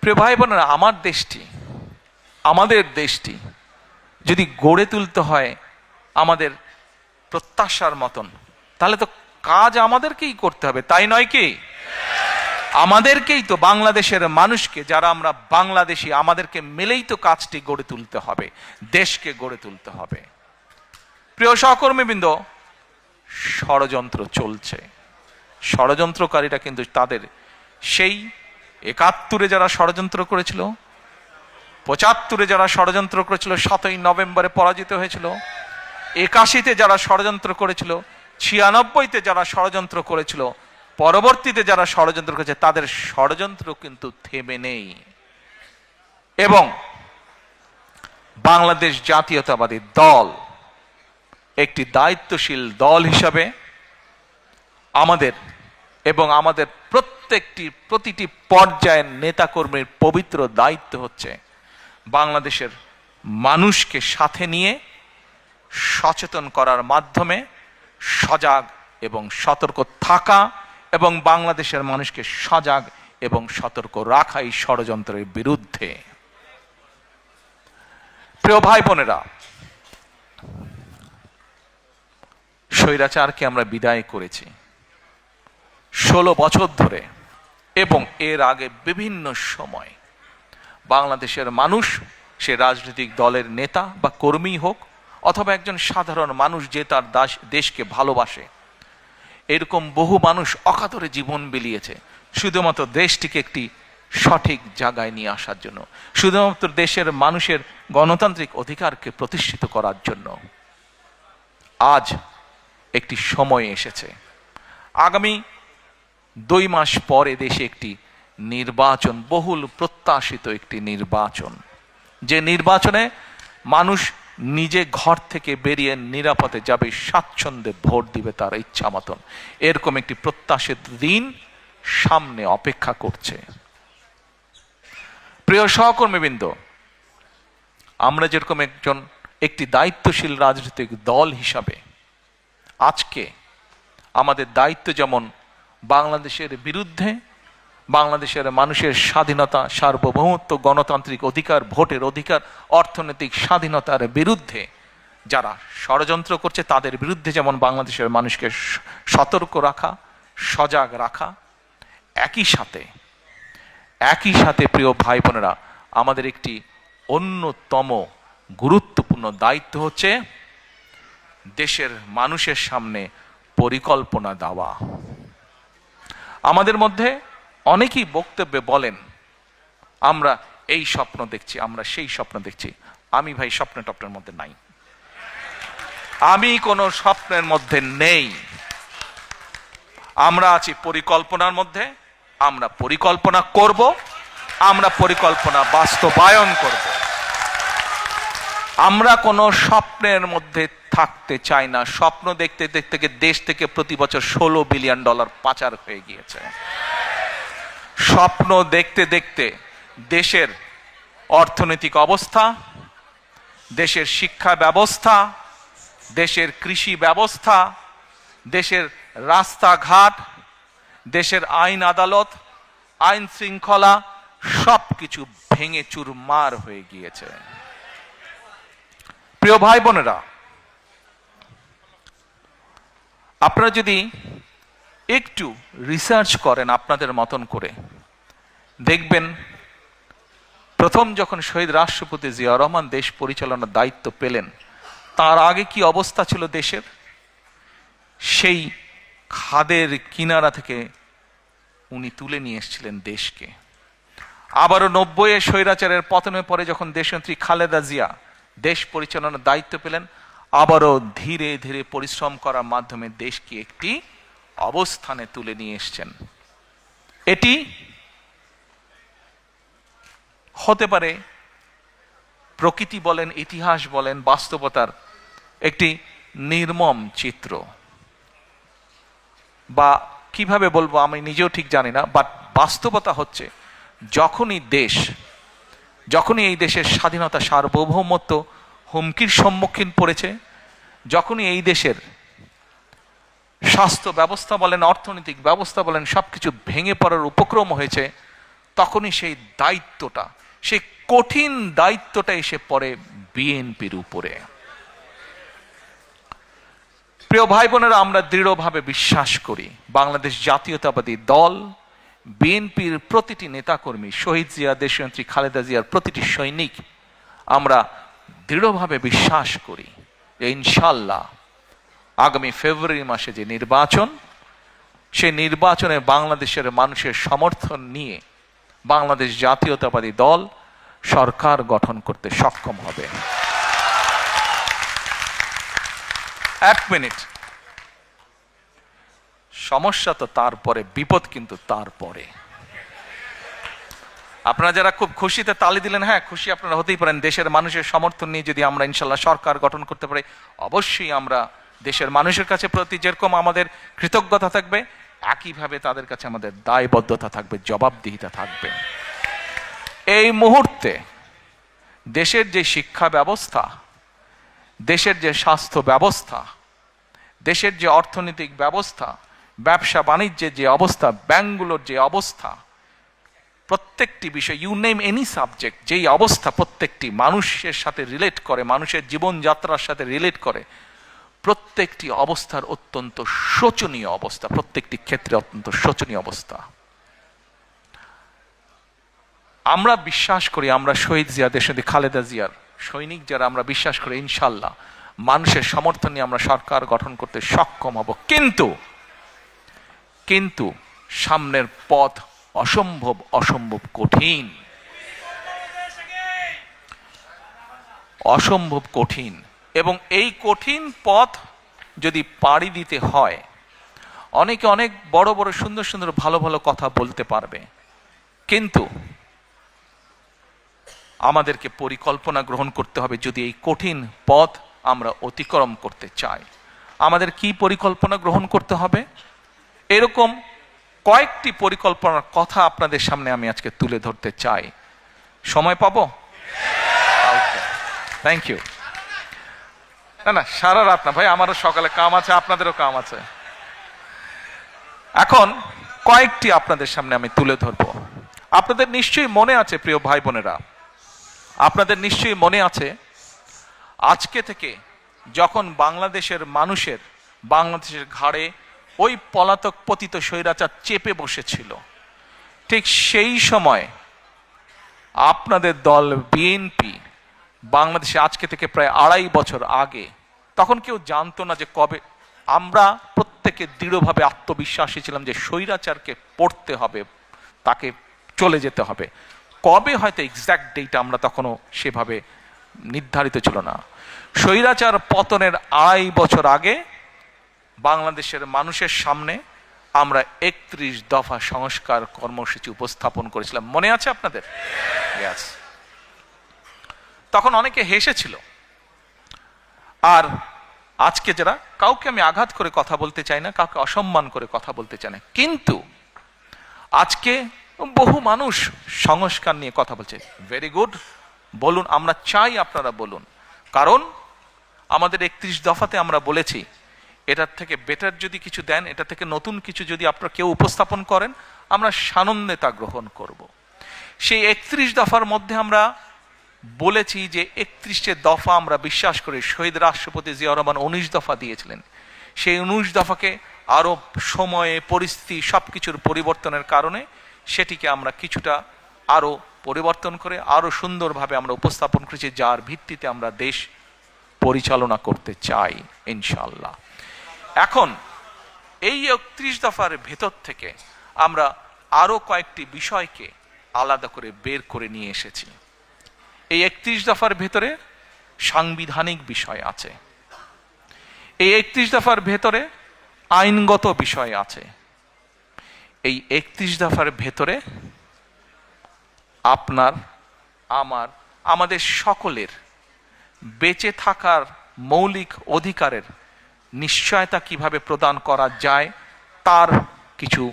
প্রিয় ভাই বোনেরা, আমাদের দেশটি যদি গড়ে তুলতে হয় আমাদের প্রত্যাশার মতন, তাহলে তো কাজ আমাদেরকেই করতে হবে, তাই নয় কি? আমাদেরকেই তো, বাংলাদেশের মানুষকে যারা আমরা বাংলাদেশি, আমাদেরকে মিলেই তো কাজটি গড়ে তুলতে হবে, দেশকে গড়ে তুলতে হবে। প্রিয় সহকর্মীবৃন্দ, ষড়যন্ত্র চলছে। ষড়যন্ত্রকারীরা কিন্তু তাদের সেই 71-এ যারা ষড়যন্ত্র করেছিল, 75-এ যারা ষড়যন্ত্র করেছিল, 7ই নভেম্বরে পরাজিত হয়েছিল, 81-তে যারা ষড়যন্ত্র করেছিল, 96-তে যারা ষড়যন্ত্র করেছিল, পরবর্তীতে যারা ষড়যন্ত্র করেছে তাদের ষড়যন্ত্র কিন্তু থেমে নেই। এবং বাংলাদেশ জাতীয়তাবাদী দল একটি দায়িত্বশীল দল হিসাবে আমাদের এবং আমাদের প্রতিটি পর্যায়ের নেতাকর্মীর পবিত্র দায়িত্ব হচ্ছে বাংলাদেশের মানুষকে সাথে নিয়ে সচেতন করার মাধ্যমে সজাগ এবং সতর্ক থাকা এবং বাংলাদেশের মানুষকে সজাগ এবং সতর্ক রাখা এই ষড়যন্ত্রের বিরুদ্ধে। প্রিয় ভাই বোনেরা, স্বৈরাচারকে আমরা বিদায় করেছি 16 বছর ধরে, এবং এর আগে বিভিন্ন সময় বাংলাদেশের মানুষ, সে রাজনৈতিক দলের নেতা বা কর্মী হোক অথবা একজন সাধারণ মানুষ যে তার দেশকে ভালোবাসে, এরকম বহু মানুষ অকাতরে জীবন বিলিয়েছে শুধুমাত্র দেশটিকে একটি সঠিক জায়গায় নিয়ে আসার জন্য, শুধুমাত্র দেশের মানুষের গণতান্ত্রিক অধিকারকে প্রতিষ্ঠিত করার জন্য। আজ একটি সময় এসেছে, আগামী 2 মাস পরে দেশে একটি নির্বাচন, বহুল প্রত্যাশিত একটি নির্বাচন, যে নির্বাচনে মানুষ নিজে ঘর থেকে বেরিয়ে নিরাপদে যাবে, স্বাচ্ছন্দ্যে ভোট দিবে তার ইচ্ছা মতন। এরকম একটি প্রত্যাশিত দিন সামনে অপেক্ষা করছে। প্রিয় সহকর্মীবৃন্দ, আমরা যেরকম একটি দায়িত্বশীল রাজনৈতিক দল হিসাবে আজকে আমাদের দায়িত্ব যেমন বাংলাদেশের বিরুদ্ধে, বাংলাদেশের মানুষের স্বাধীনতা, সার্বভৌমত্ব, গণতান্ত্রিক অধিকার, ভোটের অধিকার, অর্থনৈতিক স্বাধীনতার বিরুদ্ধে যারা ষড়যন্ত্র করছে তাদের বিরুদ্ধে যেমন বাংলাদেশের মানুষকে সতর্ক রাখা, সজাগ রাখা, একই সাথে প্রিয় ভাই বোনেরা, আমাদের একটি অন্যতম গুরুত্বপূর্ণ দায়িত্ব হচ্ছে দেশের মানুষের সামনে পরিকল্পনা দেওয়া। আমাদের মধ্যে অনেকেই বক্তব্যে বলেন আমরা এই স্বপ্ন দেখছি, আমরা সেই স্বপ্ন দেখছি। আমি ভাই স্বপ্নের মধ্যে নাই, আমি কোনো স্বপ্নের মধ্যে নেই। আমরা আছি পরিকল্পনার মধ্যে। আমরা পরিকল্পনা করব, আমরা পরিকল্পনা বাস্তবায়ন করব। আমরা কোনো স্বপ্নের মধ্যে থাকতে চাই না। স্বপ্ন দেখতে দেখতে দেশ থেকে প্রতি বছর $16 বিলিয়ন পাচার হয়ে গিয়েছে। স্বপ্ন দেখতে দেখতে দেশের অর্থনৈতিক অবস্থা, দেশের শিক্ষা ব্যবস্থা, দেশের কৃষি ব্যবস্থা, দেশের রাস্তাঘাট, দেশের আইন আদালত, আইন শৃঙ্খলা সবকিছু ভেঙে চুরমার হয়ে গিয়েছে। প্রিয় ভাই বোনেরা, আপনারা যদি একটু রিসার্চ করেন আপনাদের মতন করে, দেখবেন প্রথম যখন শহীদ রাষ্ট্রপতি জিয়াউর রহমান দেশ পরিচালনার দায়িত্ব পেলেন, তার আগে কি অবস্থা ছিল দেশের? সেই খাদের কিনারা থেকে উনি তুলে নিয়ে এসেছিলেন দেশকে। আবারও 90-এ স্বৈরাচারের পতনের পরে যখন দেশনেত্রী খালেদা জিয়া দেশ পরিচালনার দায়িত্ব পেলেন, আবারও ধীরে ধীরে পরিশ্রম করার মাধ্যমে দেশকে একটি অবস্থানে তুলে নিয়ে এসেছেন। এটি হতে পারে প্রকৃতি বলেন, ইতিহাস বলেন, বাস্তবতার একটি নির্মম চিত্র, বা কিভাবে বলবো আমি নিজেও ঠিক জানি না। বাট বাস্তবতা হচ্ছে যখনই এই দেশের স্বাধীনতা, সার্বভৌমত্ব হুমকির সম্মুখীন পড়েছে, যখনই এই দেশের স্বাস্থ্য ব্যবস্থা বলেন, অর্থনৈতিক ব্যবস্থা বলেন, সবকিছু ভেঙে পড়ার উপক্রম হয়েছে, তখনই সেই কঠিন দায়িত্বটা এসে পড়ে বিএনপির উপরে। প্রিয় ভাই বোনেরা, আমরা দৃঢ়ভাবে বিশ্বাস করি বাংলাদেশ জাতীয়তাবাদী দল, বিএনপির প্রতিটি নেতাকর্মী, শহীদ জিয়া, দেশনেত্রী খালেদা জিয়ার প্রতিটি সৈনিক, আমরা দৃঢ়ভাবে বিশ্বাস করি যে ইনশাআল্লাহ আগামী ফেব্রুয়ারি মাসে যে নির্বাচন, সেই নির্বাচনে বাংলাদেশের মানুষের সমর্থন নিয়ে বাংলাদেশ জাতীয়তাবাদী দল সরকার গঠন করতে সক্ষম হবে। এক মিনিট, সমস্যা তো তারপরে, বিপদ কিন্তু তারপরে। আপনারা যারা খুব খুশিতে তালি দিলেন, হ্যাঁ খুশি আপনারা হতেই পারেন। দেশের মানুষের সমর্থন নিয়ে যদি আমরা ইনশাল্লাহ সরকার গঠন করতে পারি, অবশ্যই আমরা দেশের মানুষের কাছে প্রতি যেরকম আমাদের কৃতজ্ঞতা থাকবে, একইভাবে তাদের কাছে আমাদের দায়বদ্ধতা থাকবে, জবাবদিহিতা থাকবে। এই মুহূর্তে দেশের যে শিক্ষা ব্যবস্থা, দেশের যে স্বাস্থ্য ব্যবস্থা, দেশের যে অর্থনৈতিক ব্যবস্থা, ব্যবসা বাণিজ্যের যে অবস্থা, ব্যাংকগুলোর যে অবস্থা, প্রত্যেকটি বিষয়, ইউ নেম এনি সাবজেক্ট, যেই অবস্থা প্রত্যেকটি মানুষের সাথে রিলেট করে, মানুষের জীবনযাত্রার সাথে রিলেট করে, প্রত্যেকটি অবস্থার অত্যন্ত শোচনীয় অবস্থা, প্রত্যেকটি ক্ষেত্রে অত্যন্ত শোচনীয় অবস্থা। আমরা বিশ্বাস করি, আমরা শহীদ জিয়া, দেশনেত্রী খালেদা জিয়ার সৈনিক যারা, আমরা বিশ্বাস করি ইনশাল্লাহ মানুষের সমর্থন নিয়ে আমরা সরকার গঠন করতে সক্ষম হব। কিন্তু সামনের পথ অসম্ভব অসম্ভব কঠিন, অসম্ভব কঠিন। এবং এই কঠিন পথ যদি পাড়ি দিতে হয়, অনেকে অনেক বড় বড় সুন্দর সুন্দর ভালো ভালো কথা বলতে পারবে, কিন্তু আমাদেরকে পরিকল্পনা গ্রহণ করতে হবে। যদি এই কঠিন পথ আমরা অতিক্রম করতে চাই, আমাদের কি পরিকল্পনা গ্রহণ করতে হবে? এরকম কয়েকটি পরিকল্পনার কথা আপনাদের সামনে আমি আজকে তুলে ধরতে চাই। সময় পাবো? Thank you. না সারা রাত না ভাই, আমারও সকালে কাম আছে, আপনাদেরও কাম আছে। এখন কয়েকটি আপনাদের সামনে আমি তুলে ধরবো। আপনাদের নিশ্চয়ই মনে আছে প্রিয় ভাই বোনেরা, আপনাদের নিশ্চয়ই মনে আছে আজকে থেকে যখন বাংলাদেশের মানুষের, বাংলাদেশের ঘাড়ে ওই পলাতক পতিত স্বৈরাচার চেপে বসেছিল, ঠিক সেই সময় আপনাদের দল বিএনপি বাংলাদেশে আজকে থেকে প্রায় 2.5 বছর আগে, তখন কেউ জানতো না যে কবে, আমরা প্রত্যেকে দৃঢ়ভাবে আত্মবিশ্বাসী ছিলাম যে স্বৈরাচারকে পড়তে হবে, তাকে চলে যেতে হবে। কবে হয়তো এক্সাক্ট ডেট আমরা তখনও সেভাবে নির্ধারিত ছিল না। স্বৈরাচার পতনের 2.5 বছর আগে বাংলাদেশের মানুষের সামনে আমরা 31 দফা সংস্কার কর্মসূচি উপস্থাপন করেছিলাম। মনে আছে আপনাদের? Yes. তখন অনেকে হেসেছিল। আর আজকে যারা, কাউকে আমি আঘাত করে কথা বলতে চাই না, কাউকে অসম্মান করে কথা বলতে চাই না, কিন্তু আজকে বহু মানুষ সংস্কার নিয়ে কথা বলছে। ভেরি গুড, বলুন, আমরা চাই আপনারা বলুন। কারণ আমাদের 31 দফাতে আমরা বলেছি এটার থেকে বেটার যদি কিছু দেন, এটা থেকে নতুন কিছু যদি আপনারা কেউ উপস্থাপন করেন, আমরা সানন্দে তা গ্রহণ করব। সেই 31 দফার মধ্যে আমরা বলেছি যে 31টে দফা আমরা বিশ্বাস করি, শহীদ রাষ্ট্রপতি জিয়াউর রহমান 19 দফা দিয়েছিলেন। সেই 19 দফাকে আরো সময়ে, পরিস্থিতি, সবকিছুর পরিবর্তনের কারণে সেটিকে আমরা কিছুটা আরো পরিবর্তন করে আরো সুন্দরভাবে আমরা উপস্থাপন করেছি, যার ভিত্তিতে আমরা দেশ পরিচালনা করতে চাই ইনশাআল্লাহ। এখন এই 31 দফার ভেতর থেকে আমরা আরো কয়েকটি বিষয়কে আলাদা করে বের করে নিয়ে এসেছি। এই 31 দফার ভেতরে সাংবিধানিক বিষয় আছে, এই 31 দফার ভেতরে আইনগত বিষয় আছে, এই 31 দফার ভেতরে আপনার, আমার, আমাদের সকলের বেঁচে থাকার মৌলিক অধিকারের নিশ্চয়তা কিভাবে প্রদান করা যায় তার কিছু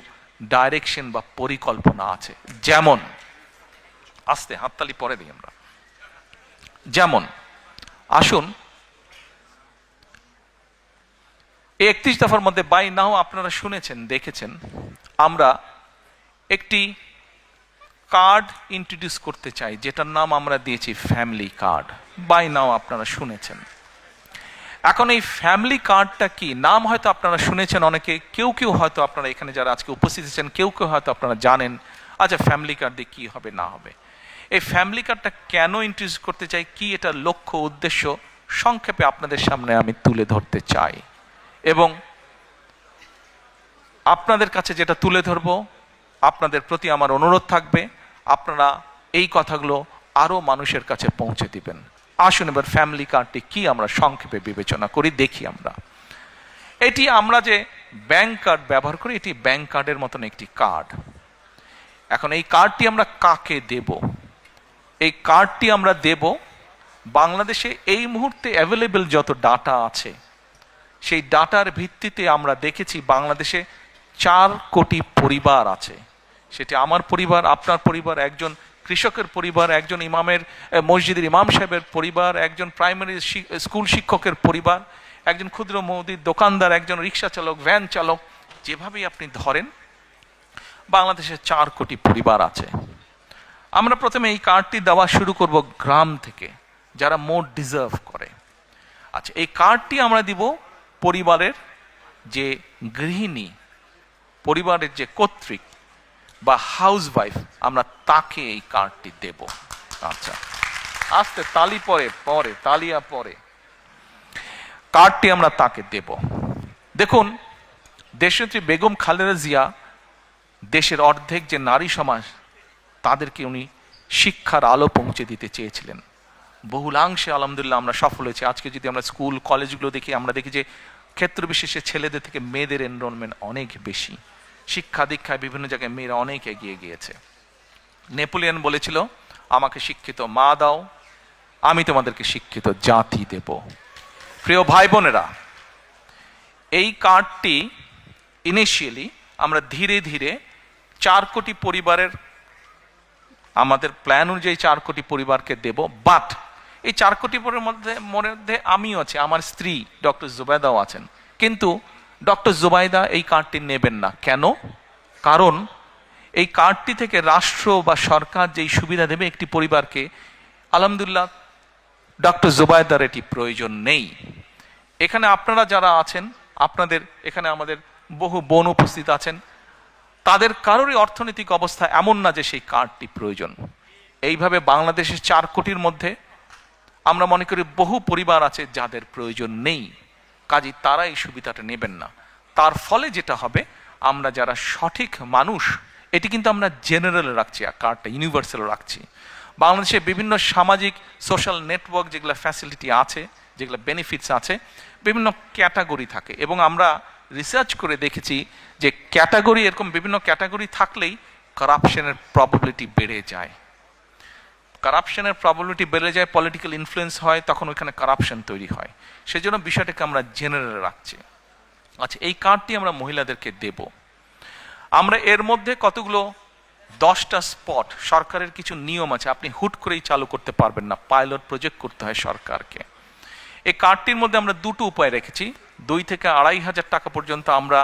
ডাইরেকশন বা পরিকল্পনা আছে। যেমন, আস্তে হাততালি পরে দিই আমরা, যেমন আসুন এই 31 দফার মধ্যে বাই নাও আপনারা শুনেছেন, দেখেছেন, আমরা একটি কার্ড ইন্ট্রোডিউস করতে চাই, যেটার নাম আমরা দিয়েছি ফ্যামিলি কার্ড। বাই নাও আপনারা শুনেছেন। এখন এই ফ্যামিলি কার্ডটা কি, নাম হয়তো আপনারা শুনেছেন অনেকে, কেউ কেউ হয়তো আপনারা এখানে যারা আজকে উপস্থিত আছেন কেউ কেউ হয়তো আপনারা জানেন, আচ্ছা ফ্যামিলি কার্ড দিয়ে কি হবে না হবে। এই ফ্যামিলি কার্ডটা কেন ইন্ট্রোডিউস করতে চাই, কি এটা লক্ষ্য উদ্দেশ্য, সংক্ষেপে আপনাদের সামনে আমি তুলে ধরতে চাই। এবং আপনাদের কাছে যেটা তুলে ধরবো, আপনাদের প্রতি আমার অনুরোধ থাকবে আপনারা এই কথাগুলো আরো মানুষের কাছে পৌঁছে দিবেন। আসুন এবার ফ্যামিলি কার্ডটি কি আমরা সংক্ষেপে বিবেচনা করি, দেখি। আমরা এটি, আমরা যে ব্যাংক কার্ড ব্যবহার করি, এটি ব্যাংক কার্ডের মতন একটি কার্ড। এখন এই কার্ডটি আমরা কাকে দেব? এই কার্ডটি আমরা দেব বাংলাদেশে এই মুহূর্তে অ্যাভেলেবেল যত ডাটা আছে, সেই ডাটার ভিত্তিতে আমরা দেখেছি বাংলাদেশে 4 কোটি পরিবার আছে। সেটি আমার পরিবার, আপনার পরিবার, একজন কৃষকের পরিবার, একজন মসজিদের ইমাম সাহেবের পরিবার, একজন প্রাইমারি স্কুল শিক্ষকের পরিবার, একজন ক্ষুদ্র মুদির দোকানদার, একজন রিক্সা চালক, ভ্যান চালক, যেভাবেই আপনি ধরেন বাংলাদেশে 4 কোটি পরিবার আছে। আমরা প্রথমে এই কার্ডটি দেওয়া শুরু করব গ্রাম থেকে, যারা মোর ডিজার্ভ করে। আচ্ছা, এই কার্ডটি আমরা দিব পরিবারের যে গৃহিণী, পরিবারের যে কর্ত্রী বা হাউস ওয়াইফ, আমরা তাকে এই কার্ডটি দেব। আচ্ছা, আস্তে তালি পরে তালিয়া পরে কার্ডটি আমরা তাকে দেব। দেখুন, দেশনেত্রী বেগম খালেদা জিয়া দেশের অর্ধেক যে নারী সমাজ, তাদেরকে উনি শিক্ষার আলো পৌঁছে দিতে চেয়েছিলেন। বহুলাংশে আলহামদুলিল্লাহ আমরা সফল হয়েছি। আজকে যদি আমরা স্কুল কলেজগুলো দেখি, আমরা দেখি যে ক্ষেত্র বিশেষে ছেলেদের থেকে মেয়েদের এনরোলমেন্ট অনেক বেশি। শিক্ষা দীক্ষায় বিভিন্ন জায়গায় মেয়েরা অনেক এগিয়ে গিয়েছে। নেপোলিয়ন বলেছিল, আমাকে শিক্ষিত মা দাও, আমি তোমাদেরকে শিক্ষিত জাতি দেব। প্রিয় ভাই বোনেরা, এই কার্ডটি ইনিশিয়ালি আমরা ধীরে ধীরে 4 কোটি পরিবারের, আমাদের প্ল্যান অনুযায়ী 4 কোটি পরিবারকে দেব। বাট এই 4 কোটি পরিবারের মধ্যে আমিও আছি, আমার স্ত্রী ডক্টর জুবাইদাও আছেন। কিন্তু ডক্টর জুবাইদা এই কার্ডটি নেবেন না। কেন? কারণ এই কার্ডটি থেকে রাষ্ট্র বা সরকার যেই সুবিধা দেবে একটি পরিবারকে, আলহামদুলিল্লাহ ডক্টর জুবাইদার এটি প্রয়োজন নেই। এখানে আপনারা যারা আছেন, আপনাদের এখানে আমাদের বহু বোন উপস্থিত আছেন, তাদের কারোরই অর্থনৈতিক অবস্থা এমন না যে সেই কার্ডটি প্রয়োজন। এইভাবে বাংলাদেশের 4 কোটির মধ্যে আমরা মনে করি বহু পরিবার আছে যাদের প্রয়োজন নেই, কাজেই তারা এই সুবিধাটা নেবেন না। তার ফলে যেটা হবে, আমরা যারা সঠিক মানুষ, এটি কিন্তু আমরা জেনারেল রাখছি, কার্ডটা ইউনিভার্সাল রাখছি। বাংলাদেশে বিভিন্ন সামাজিক সোশ্যাল নেটওয়ার্ক যেগুলো ফ্যাসিলিটি আছে, যেগুলো বেনিফিটস আছে, বিভিন্ন ক্যাটাগরি থাকে, এবং আমরা রিসার্চ করে দেখেছি যে ক্যাটাগরি, এরকম বিভিন্ন ক্যাটাগরি থাকলেই কারাপশনের প্রবাবিলিটি বেড়ে যায়। কারাপশনের প্রবাবিলিটি বেড়ে যায়, পলিটিক্যাল ইনফ্লুয়েন্স হয়, তখন ওইখানে কারাপশন তৈরি হয়। সেজন্য বিষয়টাকে আমরা জেনারেল রাখছি। আচ্ছা, এই কার্ডটি আমরা মহিলাদেরকে দেব। আমরা এর মধ্যে কতগুলো 10টা স্পট, সরকারের কিছু নিয়ম আছে, আপনি হুট করেই চালু করতে পারবেন না, পাইলট প্রজেক্ট করতে হয় সরকারকে। এই কার্ডটির মধ্যে আমরা 2টো উপায় রেখেছি। 2 থেকে 2,500 টাকা পর্যন্ত আমরা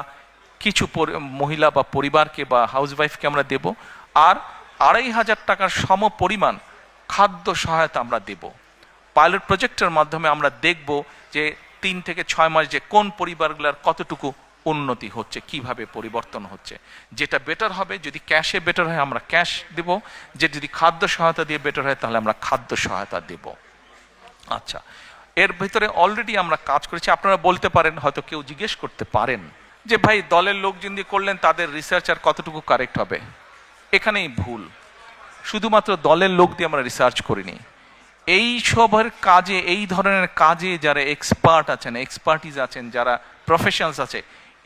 কিছু মহিলা বা পরিবারকে বা হাউসওয়াইফকে আমরা দেব, আর 2,500 টাকার সম পরিমাণ খাদ্য সহায়তা আমরা দেব। পাইলট প্রজেক্টের মাধ্যমে আমরা দেখব যে 3 থেকে 6 মাস যে কোন পরিবারগুলোর কতটুকু উন্নতি হচ্ছে, কিভাবে পরিবর্তন হচ্ছে। যেটা বেটার হবে, যদি ক্যাশে বেটার হয় আমরা ক্যাশ দেব, যে যদি খাদ্য সহায়তা দিয়ে বেটার হয় তাহলে আমরা খাদ্য সহায়তা দেব। আচ্ছা, এর ভিতরে অলরেডি আমরা কাজ করেছি। আপনারা বলতে পারেন, হয়তো কেউ জিজ্ঞেস করতে পারেন যে ভাই, দলের লোকজন দিয়ে করলেন, তাদের রিসার্চ আর কতটুকু কারেক্ট হবে? এখানেই ভুল। শুধুমাত্র দলের লোক দিয়ে আমরা রিসার্চ করিনি। এই সবের কাজে, এই ধরনের কাজে যারা এক্সপার্ট আছেন, এক্সপার্টিজ আছেন, যারা প্রফেশনালস আছে,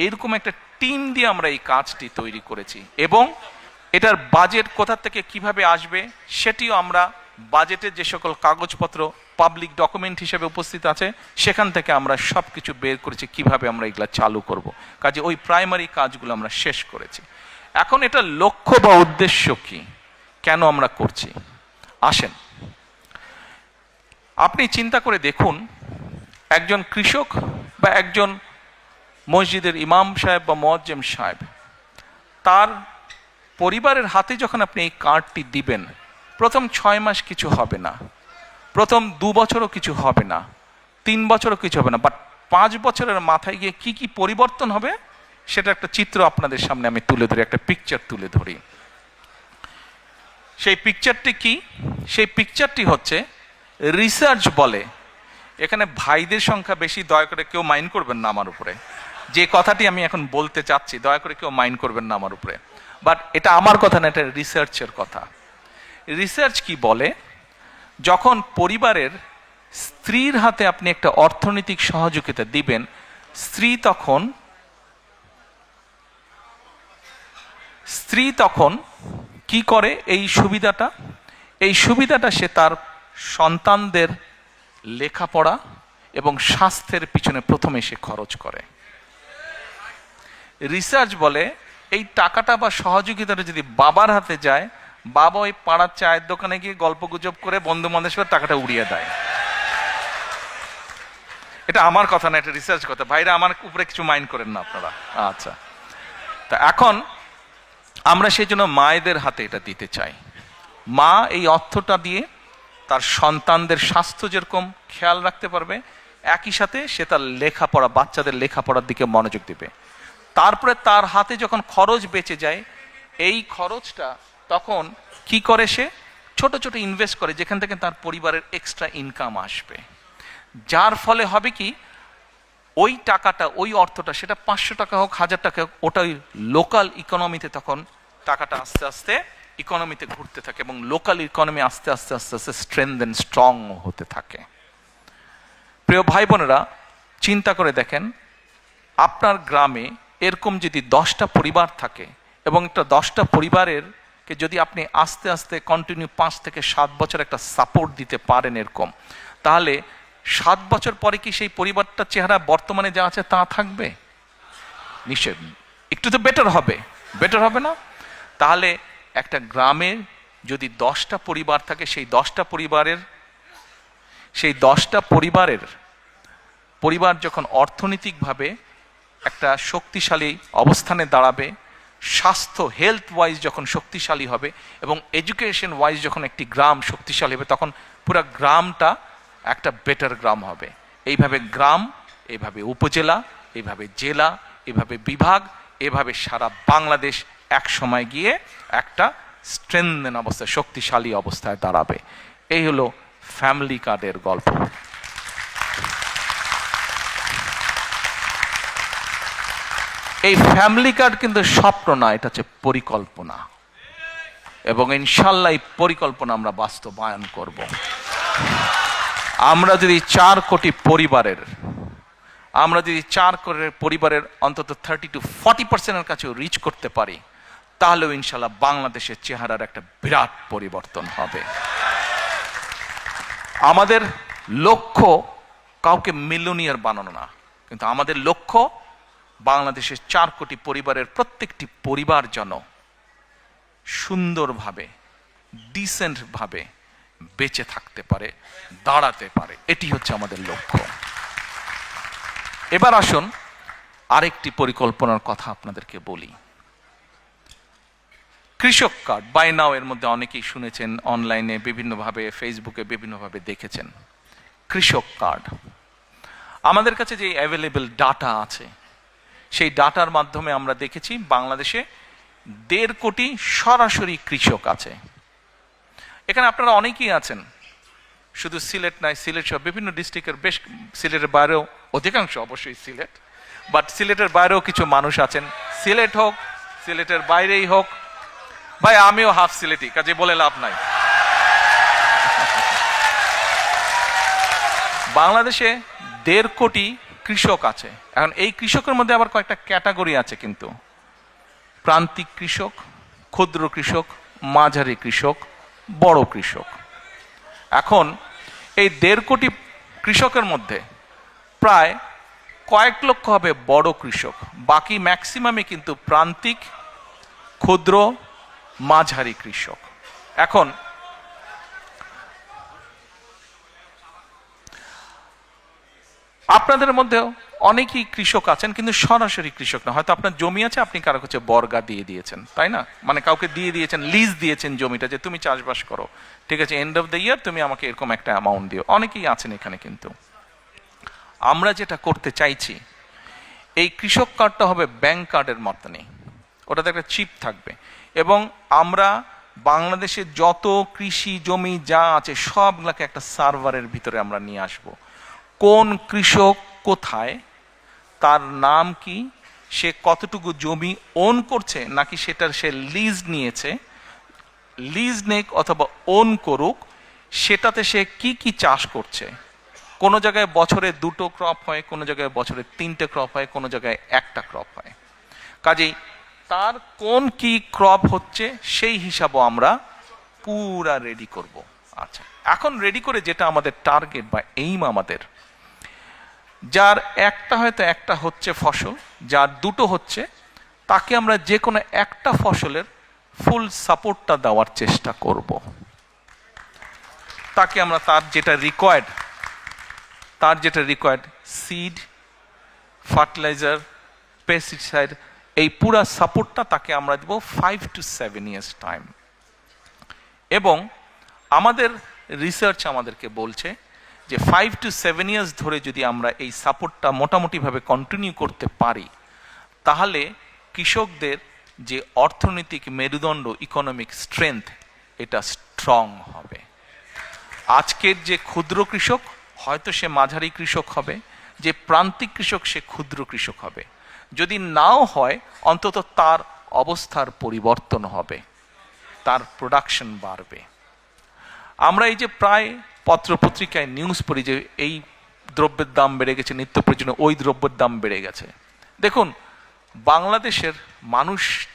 এরকম একটা টিম দিয়ে আমরা এই কাজটি তৈরি করেছি। এবং এটার বাজেট কোথা থেকে কিভাবে আসবে সেটিও আমরা, বাজেটের যে সকল কাগজপত্র পাবলিক ডকুমেন্ট হিসেবে উপস্থিত আছে, সেখান থেকে আমরা সব কিছু বের করেছি কিভাবে আমরা এগুলা চালু করব। কাজে ওই প্রাইমারি কাজগুলো আমরা শেষ করেছি। এখন এটা লক্ষ্য বা উদ্দেশ্য কি, কেন আমরা করছি, আসেন আপনি চিন্তা করে দেখুন। একজন কৃষক বা একজন মসজিদের ইমাম সাহেব বা মুয়াজ্জিম সাহেব, তার পরিবারের হাতে যখন আপনি এই কার্ডটি দিবেন, প্রথম 6 মাস কিছু হবে না, প্রথম 2 বছরও কিছু হবে না, 3 বছরও কিছু হবে না, বাট 5 বছরের মাথায় গিয়ে কি কি পরিবর্তন হবে সেটা একটা চিত্র আপনাদের সামনে আমি তুলে ধরি, একটা পিকচার তুলে ধরি। সেই পিকচারটি কি? সেই পিকচারটি হচ্ছে, রিসার্চ বলে, এখানে ভাইদের সংখ্যা বেশি, দয়া করে কেউ মাইন্ড করবেন না আমার উপরে, যে কথাটি আমি এখন বলতে চাচ্ছি, দয়া করে কেউ মাইন্ড করবেন না আমার উপরে, বাট এটা আমার কথা না, এটা রিসার্চের কথা। রিসার্চ কি বলে, যখন পরিবারের স্ত্রীর হাতে আপনি একটা অর্থনৈতিক সহযোগিতা দিবেন, স্ত্রী তখন স্ত্রী তখন কি করে এই সুবিধাটা সে তার সন্তানদের লেখাপড়া এবং স্বাস্থ্যের পিছনে প্রথমে সে খরচ করে। রিসার্চ বলে এই টাকাটা বা সহযোগিতাটা যদি বাবার হাতে যায়, বাবা ওই পাড়ার চায়ের দোকানে গিয়ে গল্প গুজব করে বন্ধু বান্ধবের টাকাটা উড়িয়ে দেয়। এটা আমার কথা না, এটা রিসার্চ কথা। ভাইরা আমার উপরে কিছু মাইন্ড করেন না আপনারা। আচ্ছা, তা এখন আমরা সেই জন্য মায়েদের হাতে এটা দিতে চাই। মা এই অর্থটা দিয়ে তার সন্তানদের স্বাস্থ্য যেরকম খেয়াল রাখতে পারবে, একই সাথে সে তার লেখাপড়া, বাচ্চাদের লেখাপড়ার দিকে মনোযোগ দেবে। তারপরে তার হাতে যখন খরচ বেঁচে যায়, এই খরচটা তখন কি করে, সে ছোট ছোট ইনভেস্ট করে যেখান থেকে তার পরিবারের এক্সট্রা ইনকাম আসবে। যার ফলে হবে কি, ওই টাকাটা, ওই অর্থটা, সেটা 500 টাকা হোক, 1000 টাকা হোক, ওটাই লোকাল ইকোনমিতে তখন টাকাটা আস্তে আস্তে ইকোনমিতে ঘুরতে থাকে এবং লোকাল ইকোনমি আস্তে আস্তে আস্তে আস্তে স্ট্রেংথ স্ট্রং হতে থাকে। প্রিয় ভাই বোনেরা, চিন্তা করে দেখেন, আপনার গ্রামে এরকম যদি 10টা পরিবার থাকে এবং একটা 10টা পরিবারের কে যদি আপনি আস্তে আস্তে কন্টিনিউ 5 থেকে 7 বছর একটা সাপোর্ট দিতে পারেন এরকম, তাহলে 7 বছর পরে কি সেই পরিবারটার চেহারা বর্তমানে যা আছে তা থাকবে? নিশ্চয় একটু তো বেটার হবে না? তাহলে একটা গ্রামে যদি 10টা পরিবার থাকে, সেই 10টা পরিবার যখন অর্থনৈতিকভাবে একটা শক্তিশালী অবস্থানে দাঁড়াবে, স্বাস্থ্য হেলথ ওয়াইজ যখন শক্তিশালী হবে এবং এডুকেশন ওয়াইজ যখন একটি গ্রাম শক্তিশালী হবে, তখন পুরো গ্রামটা একটা বেটার গ্রাম হবে। এইভাবে গ্রাম, এইভাবে উপজেলা, এইভাবে জেলা, এইভাবে বিভাগ, এভাবে সারা বাংলাদেশ এক সময় গিয়ে একটা স্ট্রেংথেন অবস্থায়, শক্তিশালী অবস্থায় দাঁড়াবে। এই হলো ফ্যামিলি কার্ডের গল্প। এই ফ্যামিলি কার্ড কিন্তু স্বপ্ন না, এটা হচ্ছে পরিকল্পনা, এবং ইনশাল্লাহ এই পরিকল্পনা আমরা বাস্তবায়ন করব। আমরা যদি 4 কোটি পরিবারের অন্তত 30 to 40% কাছে রিচ করতে পারি, তাহলেও ইনশাল্লাহ বাংলাদেশের চেহারার একটা বিরাট পরিবর্তন হবে। আমাদের লক্ষ্য কাউকে মিলিয়নিয়ার বানানো না, কিন্তু আমাদের লক্ষ্য বাংলাদেশের 4 কোটি পরিবারের প্রত্যেকটি পরিবার যেন সুন্দরভাবে, ডিসেন্ট ভাবে বেঁচে থাকতে পারে, দাঁড়াতে পারে। এটি হচ্ছে আমাদের লক্ষ্য। এবার আসুন আরেকটি পরিকল্পনার কথা আপনাদেরকে বলি। কৃষক কার্ড, বাই নাও এর মধ্যে অনেকেই শুনেছেন, অনলাইনে বিভিন্নভাবে, ফেসবুকে বিভিন্নভাবে দেখেছেন। কৃষক কার্ড, আমাদের কাছে যে অ্যাভেলেবল ডাটা আছে, সেই ডাটার মাধ্যমে আমরা দেখেছি বাংলাদেশে 1.5 কোটি সরাসরি কৃষক আছে। এখানে আপনারা অনেকেই আছেন, শুধু সিলেট নয়, সিলেট সহ বিভিন্ন ডিস্ট্রিক্টের, বেশ সিলেটের বাইরেও, অধিকাংশ অবশ্যই সিলেট, বাট সিলেটের বাইরেও কিছু মানুষ আছেন। সিলেট হোক, সিলেটের বাইরেই হোক, ভাই আমিও হাফ সিলেটি, কাজে বলে লাভ নাই। বাংলাদেশে 1.5 কোটি কৃষক আছে। এখন এই কৃষকের মধ্যে আবার কয়েকটা ক্যাটাগরি আছে কিন্তু, প্রান্তিক কৃষক, ক্ষুদ্র কৃষক, মাঝারি কৃষক, বড় কৃষক। এখন এই 1.5 কোটি কৃষকের মধ্যে প্রায় কয়েক লক্ষ হবে বড় কৃষক, বাকি ম্যাক্সিমামই কিন্তু প্রান্তিক, ক্ষুদ্র, মাঝারি কৃষক। এখন আপনাদের মধ্যেও অনেকেই কৃষক আছেন, কিন্তু সরাসরি কৃষক না। হয়তো আপনার জমি আছে, আপনি কারো কাছে বর্গা দিয়ে দিয়েছেন, তাই না? মানে কাউকে দিয়ে দিয়েছেন, লিজ দিয়েছেন জমিটা, যে তুমি চাষবাস করো, ঠিক আছে, এন্ড অফ দ্য ইয়ার তুমি আমাকে এরকম একটা অ্যামাউন্ট দিও। অনেকেই আছেন এখানে। কিন্তু আমরা যেটা করতে চাইছি, এই কৃষক কার্ডটা হবে ব্যাংক কার্ডের মতনই, ওটাতে একটা চিপ থাকবে, এবং আমরা বাংলাদেশের যত কৃষি জমি যা আছে সবগুলোকে একটা সার্ভারের ভিতরে আমরা নিয়ে আসব। কোন কৃষক কোথায়, তার নাম কি, সে কতটুকু জমি ওন করছে, নাকি সেটার সে লিজ নিয়েছে, লিজ নেক অথবা ওন করুক, সেটাতে সে কি কি চাষ করছে। কোনো জায়গায় বছরে 2টো ক্রপ হয়, কোনো জায়গায় বছরে 3টে ক্রপ হয়, কোনো জায়গায় 1টা ক্রপ হয়। কাজেই তার কোন কি ক্রপ হচ্ছে সেই হিসাবও আমরা পুরা রেডি করব। আচ্ছা, এখন রেডি করে যেটা আমাদের টার্গেট বা এইম, আমাদের যার একটা হয়তো একটা হচ্ছে ফসল, যার দুটো হচ্ছে, তাকে আমরা যে কোনো একটা ফসলের ফুল সাপোর্টটা দেওয়ার চেষ্টা করব। তাকে আমরা তার যেটা রিকোয়ার্ড সিড, ফার্টিলাইজার, পেস্টিসাইড, এই পুরা সাপোর্টটা তাকে আমরা দিব 5 to 7 years টাইম। এবং আমাদের রিসার্চ আমাদেরকে বলছে যে 5 to 7 years ধরে যদি আমরা এই সাপোর্টটা মোটামুটিভাবে কন্টিনিউ করতে পারি, তাহলে কৃষকদের যে অর্থনৈতিক মেরুদণ্ড, ইকোনমিক স্ট্রেংথ, এটা স্ট্রং হবে। আজকের যে ক্ষুদ্র কৃষক হয়তো সে মাঝারি কৃষক হবে, যে প্রান্তিক কৃষক সে ক্ষুদ্র কৃষক হবে। যদি নাও হয়, অন্তত তার অবস্থার পরিবর্তন হবে, তার প্রোডাকশন বাড়বে। আমরা এই যে প্রায় পত্রপত্রিকায় নিউজ পড়ি যে এই দ্রব্যের দাম বেড়ে গেছে, নিত্য প্রয়োজনীয় ওই দ্রব্যের দাম বেড়ে গেছে। দেখুন, বাংলাদেশের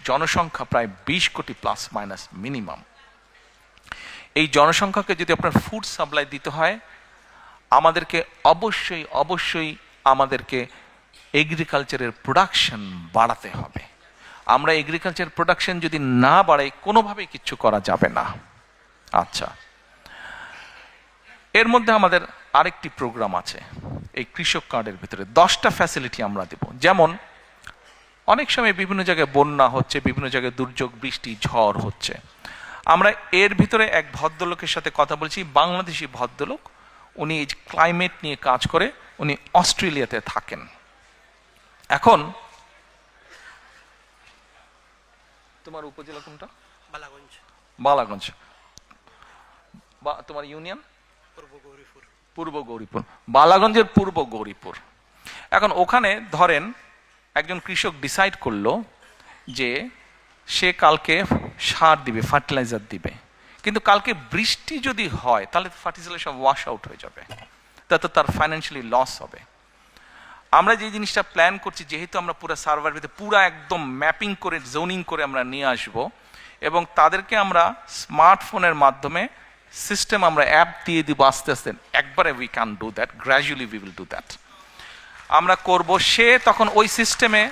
জনসংখ্যা প্রায় 20 কোটি প্লাস মাইনাস মিনিমাম। এই জনসংখ্যাকে যদি আপনার ফুড সাপ্লাই দিতে হয়, আমাদেরকে অবশ্যই আমাদেরকে এগ্রিকালচারের প্রোডাকশন বাড়াতে হবে। আমরা এগ্রিকালচার প্রোডাকশন যদি না বাড়াই, কোনোভাবেই কিচ্ছু করা যাবে না। আচ্ছা, এর মধ্যে আমাদের আরেকটি প্রোগ্রাম আছে এই কৃষক কার্ডের ভিতরে। 10টা ফ্যাসিলিটি আমরা দেব। যেমন অনেক সময় বিভিন্ন জায়গায় বন্যা হচ্ছে, বিভিন্ন জায়গায় দুর্যোগ, বৃষ্টি, ঝড় হচ্ছে। আমরা এর ভিতরে এক ভদ্রলোকের সাথে কথা বলছি, বাংলাদেশি ভদ্রলোক। উনি এই ক্লাইমেট নিয়ে কাজ করে, উনি অস্ট্রেলিয়াতে থাকেন। এখন তোমার উপজেলা কোনটা? বালাগঞ্জ। তোমার ইউনিয়ন? পূর্ব গৌরীপুর। বালাগঞ্জের পূর্ব গৌরীপুর। এখন ওখানে ধরেন একজন কৃষক ডিসাইড করলো যে সে কালকে সার দিবে, ফার্টিলাইজার দিবে, কিন্তু কালকে বৃষ্টি যদি হয় তাহলে ফার্টিলাইজার সব ওয়াশ আউট হয়ে যাবে, তাতে তার ফাইন্যান্সিয়ালি লস হবে। আমরা যে জিনিসটা প্ল্যান করছি, যেহেতু আমরা পুরো সার্ভার ভিতরে পুরো একদম ম্যাপিং করে, জোনিং করে আমরা নিয়ে আসব, এবং তাদেরকে আমরা স্মার্টফোনের মাধ্যমে সিস্টেম, আমরা অ্যাপ দিয়ে দিব আস্তে আস্তে। একবারে we can do that, gradually we will do that. আমরা করব, সে তখন ওই সিস্টেমে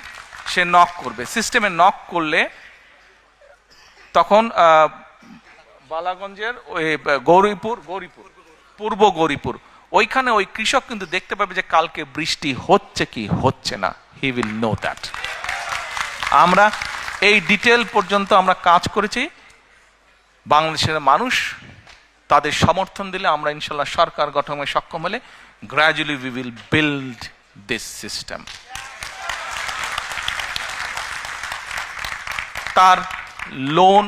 সে নক করবে। সিস্টেমে নক করলে তখন বালাগঞ্জের ওই গৌরীপুর পূর্ব গৌরীপুর, ওইখানে ওই কৃষক কিন্তু দেখতে পাবে যে কালকে বৃষ্টি হচ্ছে কি হচ্ছে না। He will know that. আমরা এই ডিটেল পর্যন্ত আমরা কাজ করেছি। বাংলাদেশের মানুষ তাদের সমর্থন দিলে, আমরা ইনশাল্লাহ সরকার গঠনে সক্ষম হলে, gradually we will build this system. তার লোন,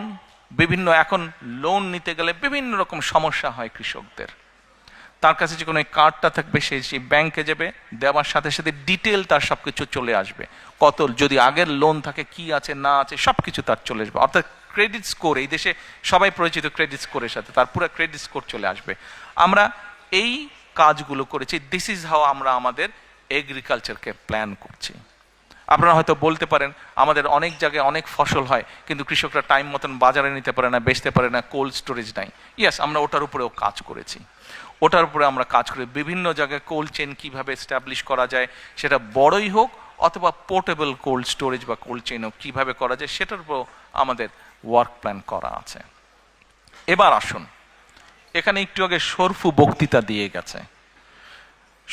বিভিন্ন এখন লোন নিতে গেলে বিভিন্ন রকম সমস্যা হয় কৃষকদের। তার কাছে যে কোনো কার্ডটা থাকবে, সেই ব্যাংকে যাবে, দেওয়ার সাথে সাথে ডিটেল তার সবকিছু চলে আসবে। কত যদি আগের লোন থাকে, কি আছে না আছে, সবকিছু তার চলে আসবে। অর্থাৎ ক্রেডিট স্কোর, এই দেশে সবাই পরিচিত ক্রেডিট স্কোরের সাথে, তার পুরো ক্রেডিট স্কোর চলে আসবে। আমরা এই কাজগুলো করেছি। দিস ইজ হাউ আমরা আমাদের এগ্রিকালচারকে প্ল্যান করছি। আপনারা হয়তো বলতে পারেন, আমাদের অনেক জায়গায় অনেক ফসল হয়, কিন্তু কৃষকরা টাইম মতন বাজারে নিতে পারে না, বেচতে পারে না, কোল্ড স্টোরেজ নাই। ইয়েস, আমরা ওটার উপরেও কাজ করেছি। ওটার উপরে আমরা কাজ করি, বিভিন্ন জায়গায় কোল্ড চেন কিভাবে এস্টাবলিশ করা যায়, সেটা বড়ই হোক অথবা পোর্টেবল কোল্ড স্টোরেজ বা কোল্ড চেন হোক, কীভাবে করা যায় সেটার উপর আমাদের ওয়ার্ক প্ল্যান করা আছে। এবার আসুন, এখানে একটু আগে শরফু বক্তৃতা দিয়ে গেছে।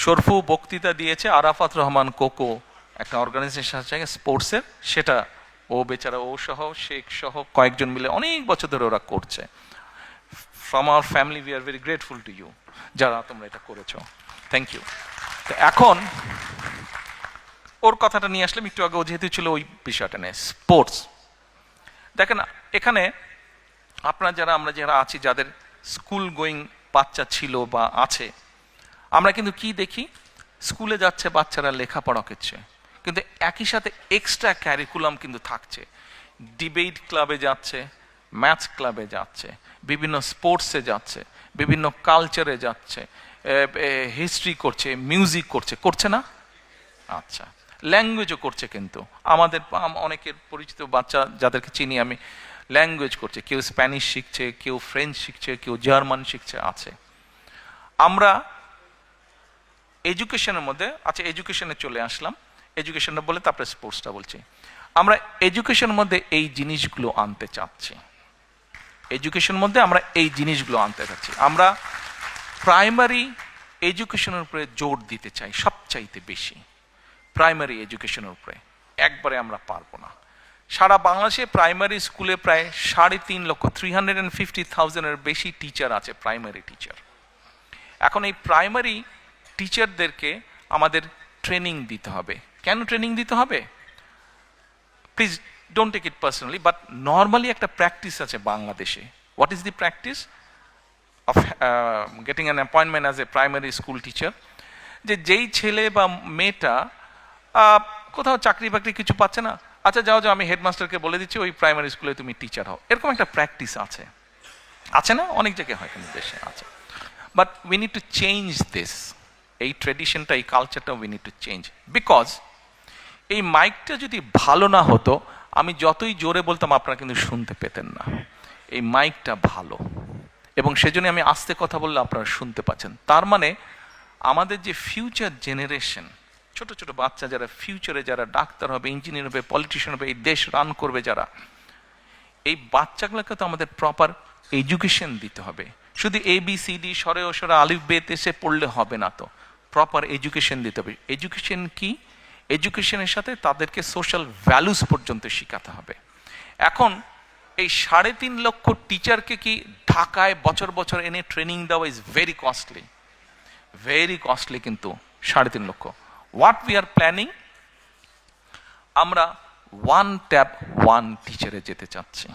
শরফু বক্তৃতা দিয়েছে আরাফাত রহমান কোকো, একটা অর্গানাইজেশন আছে স্পোর্টসের, সেটা ও বেচারা, ও সহ শেখ সহ কয়েকজন মিলে অনেক বছর ধরে ওরা করছে। From our family we are very grateful to you, যারা তোমরা এটা করেছো, থ্যাংক ইউ। তো এখন ওর কথাটা নিয়ে আসলাম একটু আগে, ও যেহেতু ছিল ওই বিষয়টা নিয়ে, স্পোর্টস। দেখেন এখানে আমরা যারা আছি, যাদের স্কুল গোয়িং বাচ্চা ছিল বা আছে, আমরা কিন্তু কি দেখি, স্কুলে যাচ্ছে বাচ্চারা, লেখাপড়া করছে, কিন্তু একই সাথে এক্সট্রা ক্যারিকুলাম কিন্তু থাকছে। ডিবেট ক্লাবে যাচ্ছে, ম্যাথস ক্লাবে যাচ্ছে, বিভিন্ন স্পোর্টসে যাচ্ছে, বিভিন্ন কালচারে যাচ্ছে, হিস্ট্রি করছে, মিউজিক করছে না? আচ্ছা, ল্যাঙ্গুয়েজও করছে, কিন্তু আমাদের অনেকের পরিচিত বাচ্চা যাদেরকে চিনি আমি, ল্যাঙ্গুয়েজ করছে, কেউ স্প্যানিশ শিখছে, কেউ ফ্রেঞ্চ শিখছে, কেউ জার্মান শিখছে আছে। আমরা এডুকেশনের মধ্যে, আচ্ছা এডুকেশনে চলে আসলাম, এডুকেশনটা বলে তারপরে স্পোর্টসটা বলছি। আমরা এডুকেশনের মধ্যে এই জিনিসগুলো আনতে চাচ্ছি, এডুকেশনের মধ্যে আমরা এই জিনিসগুলো আনতে চাচ্ছি। আমরা প্রাইমারি এডুকেশনের উপরে জোর দিতে চাই সবচাইতে বেশি, প্রাইমারি এডুকেশনের উপরে। একবারে আমরা পারবো না। সারা বাংলাদেশে প্রাইমারি স্কুলে প্রায় 3.5 লক্ষ 350,000-এর বেশি টিচার আছে, প্রাইমারি টিচার। এখন এই প্রাইমারি টিচারদেরকে আমাদের ট্রেনিং দিতে হবে। কেন ট্রেনিং দিতে হবে? Please don't take it personally, but normally একটা প্র্যাকটিস আছে বাংলাদেশে। What is the practice of getting an appointment as a primary school teacher? যে যেই ছেলে বা মেয়েটা কোথাও চাকরি বাকরি কিছু পাচ্ছে না, আচ্ছা যাও যাও আমি হেডমাস্টারকে বলে দিচ্ছি ওই প্রাইমারি স্কুলে তুমি টিচার হও, এরকম একটা প্র্যাকটিস আছে, আছে না? অনেক জায়গায় হয়, কিন্তু দেশে আছে। But we need to change this, এই ট্রেডিশনটা, এই কালচারটা we need to change. Because এই মাইকটা যদি ভালো না হতো, আমি যতই জোরে বলতাম আপনারা কিন্তু শুনতে পেতেন না। এই মাইকটা ভালো, এবং সেজন্য আমি আস্তে কথা বললে আপনারা শুনতে পাচ্ছেন। তার মানে আমাদের যে ফিউচার জেনারেশন, ছোট ছোট বাচ্চা যারা ফিউচারে যারা ডাক্তার হবে, ইঞ্জিনিয়ার হবে, পলিটিশিয়ান হবে, এই দেশ রান করবে যারা, এই বাচ্চাগুলোকে তো আমাদের প্রপার এডুকেশন দিতে হবে। শুধু ABCD সরে ও সরে আলিফ বেতে সে পড়লে হবে না, তো প্রপার এডুকেশন দিতে হবে। এডুকেশন কি? এডুকেশনের সাথে তাদেরকে সোশ্যাল ভ্যালুস পর্যন্ত শেখাতে হবে। এখন এই 3.5 লক্ষ টিচারকে কি ঢাকায় বছর বছর এনে ট্রেনিং দেওয়া is very costly, very costly. কিন্তু 3.5 লক্ষ, হোয়াট উই আর প্ল্যানিং, আমরা 1 ট্যাব 1 টিচারে যেতে চাচ্ছি।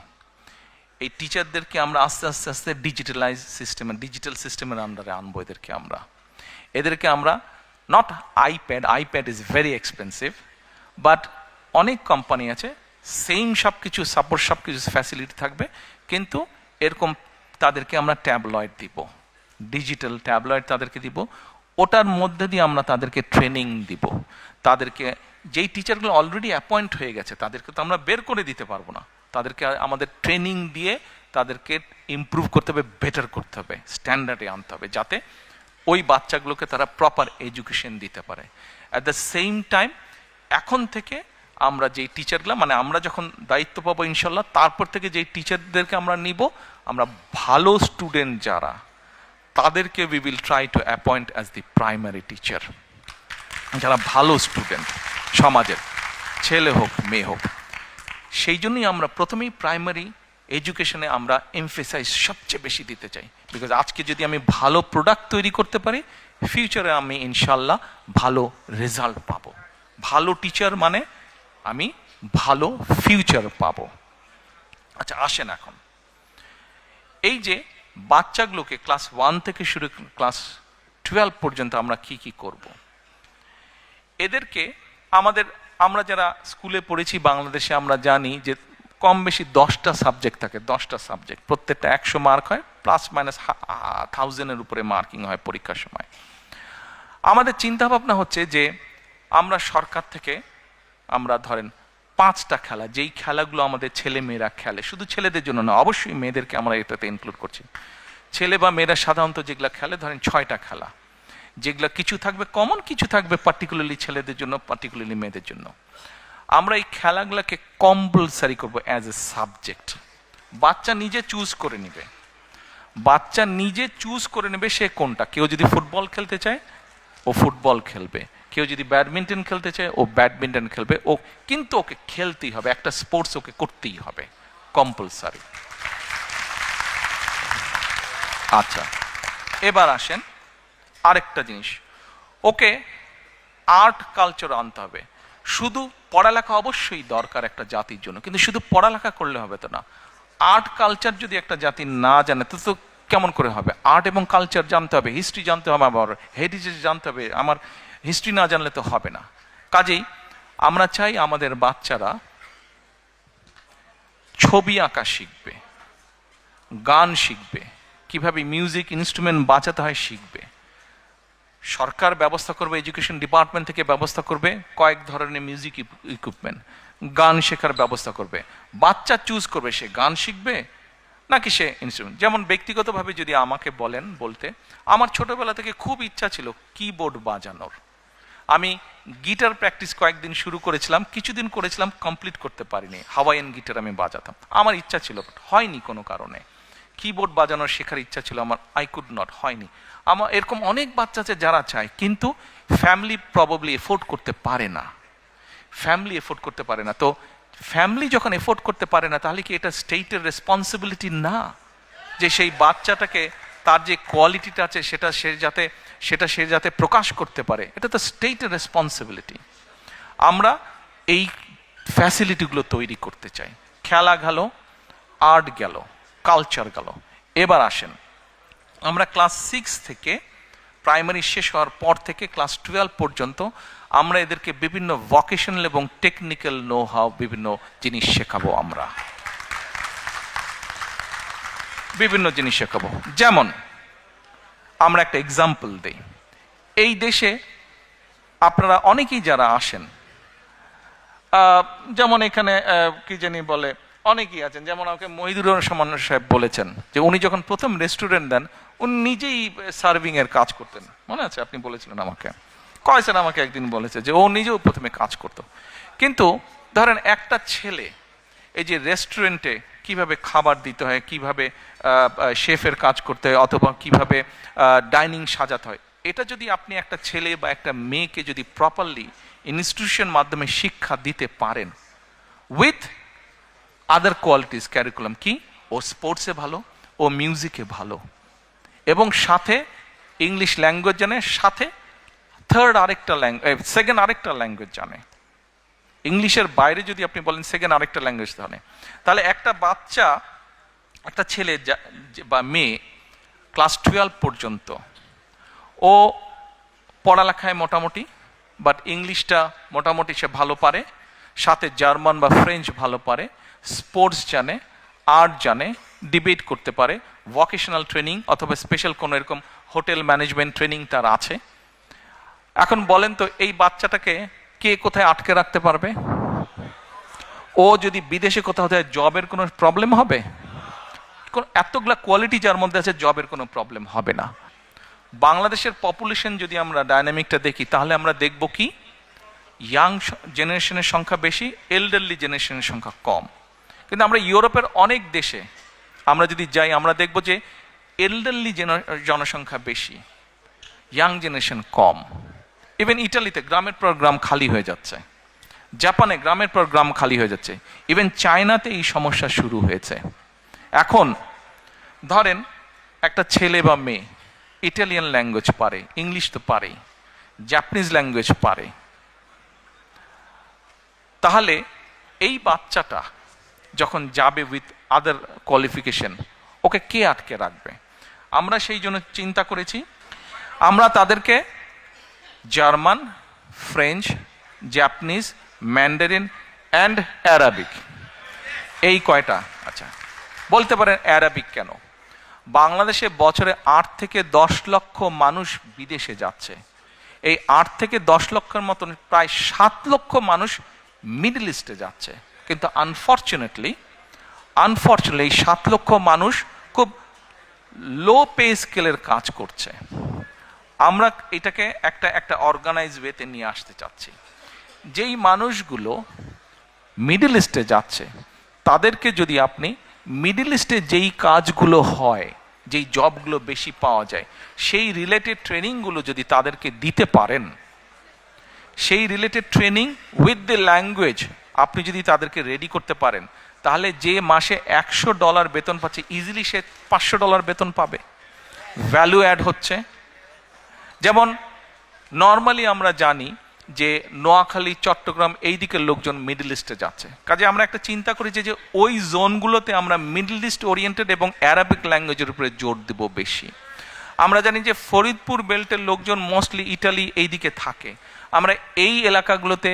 এই টিচারদেরকে আমরা আস্তে আস্তে আস্তে ডিজিটালাইজ সিস্টেমে, ডিজিটাল সিস্টেমের আন্ডারে আনবো এদেরকে। এদেরকে আমরা not iPad is very expensive, but অনেক কোম্পানি আছে সেম সব কিছু সাপোর্ট, সব কিছু ফ্যাসিলিটি থাকবে, কিন্তু এরকম তাদেরকে আমরা ট্যাবলয়েড দিব, ডিজিটাল ট্যাবলয়েড তাদেরকে দিব। ওটার মধ্যে দিয়ে আমরা তাদেরকে ট্রেনিং দিব। তাদেরকে যেই টিচারগুলো অলরেডি অ্যাপয়েন্ট হয়ে গেছে তাদেরকে তো আমরা বের করে দিতে পারবো না, তাদেরকে আমাদের ট্রেনিং দিয়ে তাদেরকে ইমপ্রুভ করতে হবে, বেটার করতে হবে, স্ট্যান্ডার্ডে আনতে হবে, যাতে ওই বাচ্চাগুলোকে তারা প্রপার এডুকেশন দিতে পারে। অ্যাট দ্য সেম টাইম এখন থেকে আমরা যেই টিচারগুলো, মানে আমরা যখন দায়িত্ব পাবো ইনশাল্লাহ, তারপর থেকে যেই টিচারদেরকে আমরা নিব, আমরা ভালো স্টুডেন্ট যারা, তাদেরকে we will try to appoint as the primary teacher, যারা ভালো স্টুডেন্ট সমাজের, ছেলে হোক মেয়ে হোক। সেই জন্যই আমরা প্রথমেই প্রাইমারি এডুকেশনে আমরা এমফেসাইজ সবচেয়ে বেশি দিতে চাই। বিকজ আজকে যদি আমি ভালো প্রোডাক্ট তৈরি করতে পারি, ফিউচারে আমি ইনশাল্লাহ ভালো রেজাল্ট পাবো। ভালো টিচার মানে আমি ভালো ফিউচার পাবো। আচ্ছা আসেন এখন এই যে বাচ্চাগুলোকে ক্লাস 1 থেকে শুরু ক্লাস 12 পর্যন্ত আমরা কি কি করব। এদেরকে আমরা যারা স্কুলে পড়েছি বাংলাদেশে, আমরা জানি যে কম বেশি 10টা সাবজেক্ট থাকে, 10টা সাবজেক্ট, প্রত্যেকটা 100 মার্ক হয়, প্লাস মাইনাস 1000-এর উপরে মার্কিং হয় পরীক্ষার সময়। আমাদের চিন্তা ভাবনা হচ্ছে যে আমরা সরকার থেকে আমরা ধরেন 5টা খেলা, যেই খেলাগুলো আমাদের ছেলে মেয়েরা খেলে, শুধু ছেলেদের জন্য না, অবশ্যই মেয়েদেরকে আমরা এটাতে ইনক্লুড করছি। ছেলে বা মেয়েরা সাধারণত যেগুলো খেলে, ধরেন 6টা খেলা, যেগুলো কিছু থাকবে কমন, কিছু থাকবে পার্টিকুলারলি ছেলেদের জন্য, পার্টিকুলারলি মেয়েদের জন্য। আমরা এই খেলাগুলোকে কম্পালসারি করব অ্যাজ এ সাবজেক্ট। বাচ্চা নিজে চুজ করে নেবে, বাচ্চা নিজে চুজ করে নেবে সে কোনটা। কেউ যদি ফুটবল খেলতে চায় ও ফুটবল খেলবে, কেউ যদি ব্যাডমিন্টন খেলতে চায় ও ব্যাডমিন্টন খেলবে, ও কিন্তু ওকে খেলতেই হবে, একটা স্পোর্টস ওকে করতেই হবে, কম্পালসারি। আচ্ছা এবার আসেন আরেকটা জিনিস, ওকে আর্ট কালচার আনতে হবে। শুধু পড়ালেখা অবশ্যই দরকার একটা জাতির জন্য, কিন্তু শুধু পড়ালেখা করলে হবে তো না। আর্ট কালচার যদি একটা জাতি না জানে তো তো কেমন করে হবে? আর্ট এবং কালচার জানতে হবে, হিস্ট্রি জানতে হবে, আমার হেরিটেজ জানতে হবে, আমার হিস্ট্রি না জানলে তো হবে না। কাজেই আমরা চাই আমাদের বাচ্চারা ছবি আঁকা শিখবে, গান শিখবে, কিভাবে মিউজিক ইনস্ট্রুমেন্ট বাজাতে হয় শিখবে, সরকার ব্যবস্থা করবে, এডুকেশন ডিপার্টমেন্ট থেকে ব্যবস্থা করবে কয়েক ধরনের মিউজিক ইকুইপমেন্ট, গান শেখার ব্যবস্থা করবে। বাচ্চা চুজ করবে সে গান শিখবে নাকি সে ইনস্ট্রুমেন্ট। যেমন ব্যক্তিগতভাবে যদি আমাকে বলতে আমার ছোটবেলা থেকে খুব ইচ্ছা ছিল কিবোর্ড বাজানোর। আমি গিটার প্র্যাকটিস কয়েকদিন শুরু করেছিলাম, কিছুদিন করেছিলাম, কমপ্লিট করতে পারিনি। হাওয়াইয়ান গিটার আমি বাজাতাম, আমার ইচ্ছা ছিল, বাট হয়নি কোনো কারণে। কিবোর্ড বাজানোর শেখার ইচ্ছা ছিল আমার, আই কুড নট, হয়নি। আমার এরকম অনেক বাচ্চা আছে যারা চায়, কিন্তু ফ্যামিলি প্রবাবলি এফোর্ড করতে পারে না, ফ্যামিলি এফোর্ড করতে পারে না। তো ফ্যামিলি যখন এফোর্ড করতে পারে না, তাহলে কি এটা স্টেটের রেসপন্সিবিলিটি না যে সেই বাচ্চাটাকে তার যে কোয়ালিটিটা আছে সেটা সে যাতে প্রকাশ করতে পারে? এটা তো স্টেটের রেসপন্সিবিলিটি। আমরা এই ফ্যাসিলিটিগুলো তৈরি করতে চাই। খেলা গেল, আর্ট গেল, কালচার গেল। এবার আসেন, আমরা ক্লাস 6 থেকে প্রাইমারি শেষ হওয়ার পর থেকে ক্লাস 12 পর্যন্ত আমরা এদেরকে বিভিন্ন ভোকেশনাল এবং টেকনিক্যাল নো হাউ বিভিন্ন জিনিস শেখাবো। আমরা বিভিন্ন জিনিস শেখাবো। যেমন আমরা একটা এক্সাম্পল দেই, এই দেশে আপনারা অনেকেই যারা আসেন, যেমন এখানে কি জানি বলে, অনেকেই আছেন, যেমন আমাকে মহিদুর রহমান সাহেব বলেছেন যে উনি যখন প্রথম রেস্টুরেন্ট দেন উনি নিজেই সার্ভিং এর কাজ করতেন, মনে আছে? আপনি বলেছিলেন আমাকে, কয়েছেন আমাকে একদিন বলেছে যে ও নিজেও প্রথমে কাজ করতো। কিন্তু ধরেন একটা ছেলে এই যে রেস্টুরেন্টে কিভাবে খাবার দিতে হয়, কিভাবে শেফের কাজ করতে হয়, অথবা কিভাবে ডাইনিং সাজাতে হয়, এটা যদি আপনি একটা ছেলে বা একটা মেয়েকে যদি প্রপারলি ইনস্টিটিউশন মাধ্যমে শিক্ষা দিতে পারেন উইথ আদার কোয়ালিটিস ক্যারিকুলাম, কি ও স্পোর্টসে ভালো, ও মিউজিকে ভালো, এবং সাথে ইংলিশ ল্যাঙ্গুয়েজ জানে, সাথে সেকেন্ড আরেকটা ল্যাঙ্গুয়েজ জানে। ইংলিশের বাইরে যদি আপনি বলেন সেকেন্ড আরেকটা ল্যাঙ্গুয়েজ জানে, তাহলে একটা বাচ্চা, একটা ছেলে বা মেয়ে ক্লাস 12 পর্যন্ত ও পড়ালেখায় মোটামুটি, বাট ইংলিশটা মোটামুটি সে ভালো পারে, সাথে জার্মান বা ফ্রেঞ্চ ভালো পারে, স্পোর্টস জানে, আর্ট জানে, ডিবেট করতে পারে, ভোকেশনাল ট্রেনিং অথবা স্পেশাল কোনো এরকম হোটেল ম্যানেজমেন্ট ট্রেনিং তার আছে। এখন বলেন তো এই বাচ্চাটাকে কে কোথায় আটকে রাখতে পারবে? ও যদি বিদেশে কোথাও যায় জবের কোনো প্রবলেম হবে? এতগুলা কোয়ালিটি যার মধ্যে আছে, জবের কোনো প্রবলেম হবে না। বাংলাদেশের পপুলেশন যদি আমরা ডাইনামিকটা দেখি, তাহলে আমরা দেখব কি ইয়াং জেনারেশনের সংখ্যা বেশি, এল্ডারলি জেনারেশনের সংখ্যা কম। কিন্তু আমরা ইউরোপের অনেক দেশে আমরা যদি যাই, আমরা দেখব যে এল্ডারলি জনসংখ্যা বেশি, ইয়াং জেনারেশন কম। ইভেন ইটালিতে গ্রামের পর গ্রাম খালি হয়ে যাচ্ছে, জাপানে গ্রামের পর গ্রাম খালি হয়ে যাচ্ছে, ইভেন চায়নাতে এই সমস্যা শুরু হয়েছে। এখন ধরেন একটা ছেলে বা মেয়ে ইটালিয়ান ল্যাঙ্গুয়েজ পারে, ইংলিশ তো পারে, জাপানিজ ল্যাঙ্গুয়েজ পারে, তাহলে এই বাচ্চাটা যখন যাবে উইথ আদার কোয়ালিফিকেশন, ওকে কে আটকে রাখবে? আমরা সেই জন্য চিন্তা করেছি আমরা তাদেরকে German, French, Japanese, Mandarin and Arabic, এই কয়টা। আচ্ছা, বলতে পারেন অ্যারাবিক কেন? বাংলাদেশে বছরে 8 থেকে 10 লক্ষ মানুষ বিদেশে যাচ্ছে। এই 8 থেকে 10 লক্ষের মতন প্রায় 7 লক্ষ মানুষ মিডল ইস্টে যাচ্ছে। কিন্তু আনফর্চুনেটলি এই 7 লক্ষ মানুষ খুব লো পে স্কেলের কাজ করছে। আমরা এটাকে একটা অর্গানাইজ ওয়েতে নিয়ে আসতে চাচ্ছি। যেই মানুষগুলো মিডল ইস্টে যাচ্ছে তাদেরকে যদি আপনি মিডল ইস্টে যেই কাজগুলো হয়, যেই জবগুলো বেশি পাওয়া যায়, সেই রিলেটেড ট্রেনিংগুলো যদি তাদেরকে দিতে পারেন, সেই related training with the language আপনি যদি তাদেরকে রেডি করতে পারেন, তাহলে যে মাসে $100 বেতন পাচ্ছে, ইজিলি সে $500 বেতন পাবে। ভ্যালু অ্যাড হচ্ছে। যেমন নর্মালি আমরা জানি যে নোয়াখালী, চট্টগ্রাম এই দিকের লোকজন মিডল ইস্টে যাচ্ছে, কাজে আমরা একটা চিন্তা করি যে ওই জোনগুলোতে আমরা মিডল ইস্ট ওরিয়েন্টেড এবং অ্যারাবিক ল্যাঙ্গুয়েজের উপরে জোর দেব বেশি। আমরা জানি যে ফরিদপুর বেল্টের লোকজন মোস্টলি ইটালি এই দিকে থাকে, আমরা এই এলাকাগুলোতে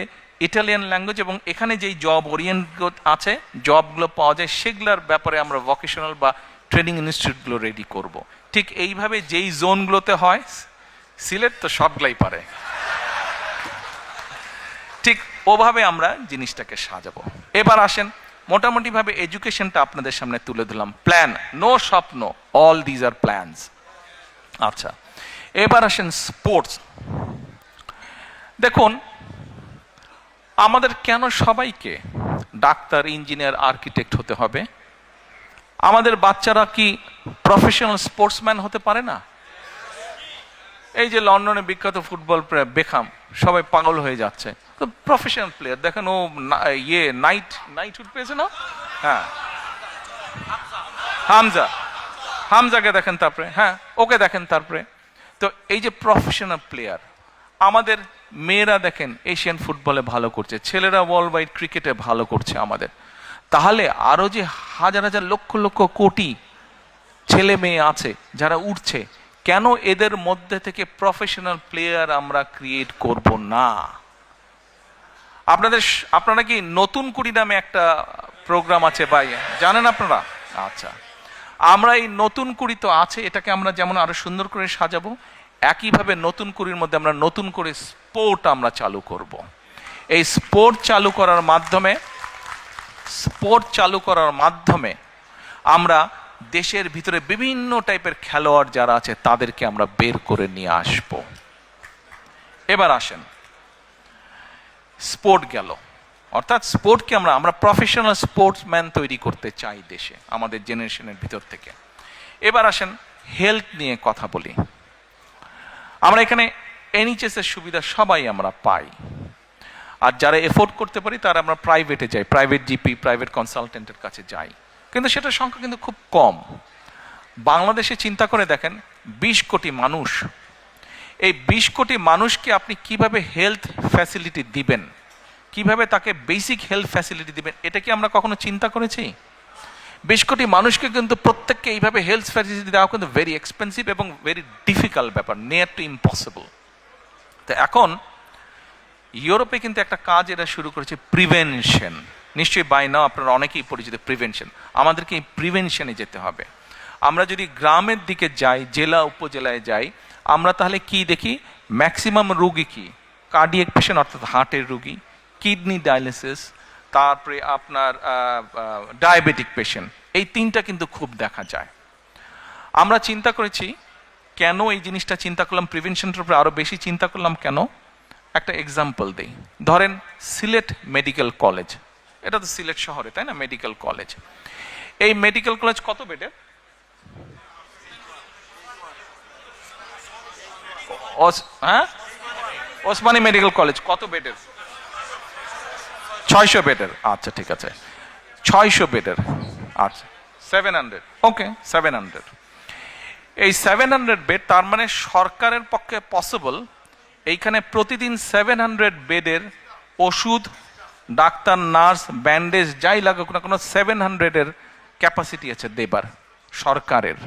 ইটালিয়ান ল্যাঙ্গুয়েজ এবং এখানে যেই জব ওরিয়েন্টেড আছে, জবগুলো পাওয়া যায়, সেগুলোর ব্যাপারে আমরা ভোকেশনাল বা ট্রেনিং ইনস্টিটিউটগুলো রেডি করব। ঠিক এইভাবে যেই জোনগুলোতে হয় সিলেট তো সবগুলাই পারে। ঠিক ওভাবে আমরা জিনিসটাকে সাজাবো। এবার আসেন, মোটামুটি ভাবে এডুকেশনটা আপনাদের সামনে তুলে দিলাম। প্ল্যান, নো স্বপ্ন, অল দিজ আর প্ল্যানস। আচ্ছা, এবার আসেন স্পোর্টস। দেখুন, আমাদের কেন সবাইকে ডাক্তার, ইঞ্জিনিয়ার, আর্কিটেক্ট হতে হবে? আমাদের বাচ্চারা কি প্রফেশনাল স্পোর্টসম্যান হতে পারে না? এই যে লন্ডনে বিখ্যাত ফুটবল প্লেয়ার বেখাম, সবাই পাগল হয়ে যাচ্ছে, তো প্রফেশনাল প্লেয়ার। দেখেন ও নাইটহুড পেয়েছে না? হ্যাঁ, হামজাকে দেখেন, তারপরে হ্যাঁ ওকে দেখেন, তারপরে তো এই যে প্রফেশনাল প্লেয়ার। আমাদের মেয়েরা দেখেন এশিয়ান ফুটবলে ভালো করছে, ছেলেরা ওয়ার্ল্ড ওয়াইড ক্রিকেটে ভালো করছে আমাদের। তাহলে আরো যে হাজার হাজার লক্ষ লক্ষ কোটি ছেলে মেয়ে আছে যারা উঠছে, কেন এদের মধ্যে থেকে প্রফেশনাল প্লেয়ার আমরা ক্রিয়েট করব না? আপনারা কি নতুন কুড়ি নামে একটা প্রোগ্রাম আছে ভাই, জানেন আপনারা? আচ্ছা, আমরা এই নতুন কুড়ি তো আছে, এটাকে আমরা যেমন আরো সুন্দর করে সাজাবো, একইভাবে নতুন কুড়ির মধ্যে আমরা নতুন করে স্পোর্ট আমরা চালু করব। এই স্পোর্ট চালু করার মাধ্যমে আমরা দেশের ভিতরে বিভিন্ন টাইপের খেলোয়াড় যারা আছে তাদেরকে আমরা বের করে নিয়ে আসব। এবার আসেন, স্পোর্ট গেল, অর্থাৎ স্পোর্টকে আমরা প্রফেশনাল স্পোর্টসম্যান তৈরি করতে চাই দেশে, আমাদের জেনারেশনের ভিতর থেকে। এবার আসেন, হেলথ নিয়ে কথা বলি। আমরা এখানে এনএইচএস এর সুবিধা সবাই আমরা পাই, আর যারা এফোর্ড করতে পারি তারা আমরা প্রাইভেটে যাই, প্রাইভেট জিপি, প্রাইভেট কনসালটেন্টের কাছে যাই, কিন্তু সেটার সংখ্যা কিন্তু খুব কম। বাংলাদেশে চিন্তা করে দেখেন, 20 কোটি মানুষ, এই 20 কোটি মানুষকে আপনি কিভাবে হেলথ ফ্যাসিলিটি দিবেন, কিভাবে তাকে বেসিক হেলথ ফ্যাসিলিটি দিবেন, এটা কি আমরা কখনো চিন্তা করেছি? 20 কোটি মানুষকে কিন্তু প্রত্যেককে এইভাবে হেলথ ফ্যাসিলিটি দেওয়া কিন্তু ভেরি এক্সপেন্সিভ এবং ভেরি ডিফিকাল্ট ব্যাপার, নিয়ার টু ইম্পসিবল। তো এখন ইউরোপে কিন্তু একটা কাজ এরা শুরু করেছে, প্রিভেনশন। নিশ্চয়ই বাই নাও আপনারা অনেকেই পরিচিত প্রিভেনশন। আমাদেরকে এই প্রিভেনশনে যেতে হবে। আমরা যদি গ্রামের দিকে যাই, জেলা উপজেলায় যাই, আমরা তাহলে কি দেখি? ম্যাক্সিমাম রোগী কি কার্ডিয়াক পেশেন্ট, অর্থাৎ হার্টের রোগী, কিডনি ডায়ালিসিস, তারপরে আপনার ডায়াবেটিক পেশেন্ট, এই তিনটা কিন্তু খুব দেখা যায়। আমরা চিন্তা করেছি, কেন এই জিনিসটা চিন্তা করলাম, প্রিভেনশনের উপরে আরো বেশি চিন্তা করলাম কেন? একটা এক্সাম্পল দেই। ধরেন সিলেট মেডিকেল কলেজ, এটা তো সিলেট শহরে, তাই না? মেডিকেল কলেজ, এই মেডিকেল কলেজ কত বেডের? হ্যাঁ, ওসমানী মেডিকেল কলেজ কত বেডের? 600 বেডের। আচ্ছা ঠিক আছে, 600 বেডের। আচ্ছা 700, ওকে 700। এই 700 বেড, তার মানে সরকারের পক্ষে পসিবল এইখানে প্রতিদিন 700 বেডের ওষুধ, ডাক্তার, নার্স, ব্যান্ডেজ যাই লাগুক না কোনো, 700-এর ক্যাপাসিটি আছে দেবার সরকারের।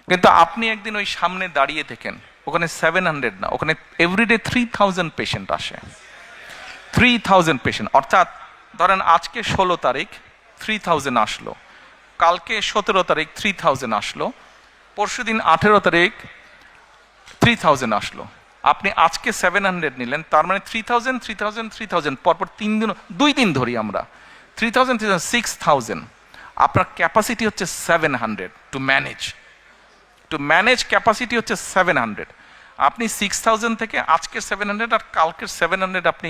কিন্তু আপনি একদিন ওই সামনে দাঁড়িয়ে থাকেন, ওখানে 700 না, ওখানে এভরিডে 3000 পেশেন্ট আসে। 3000 পেশেন্ট, অর্থাৎ ধরেন আজকে 16 তারিখ 3000 আসলো, কালকে 17 তারিখ 3000 আসলো, পরশুদিন 18 তারিখ 3000 আসলো। আপনি আজকে 700 নিলেন, তার মানে 3000 3000 3000 পরপর 2 দিন ধরি আমরা 3000 6000। আপনার ক্যাপাসিটি হচ্ছে 700 টু ম্যানেজ ক্যাপাসিটি হচ্ছে 700। আপনি 6000 থেকে আজকের 700 আর কালকের 700 আপনি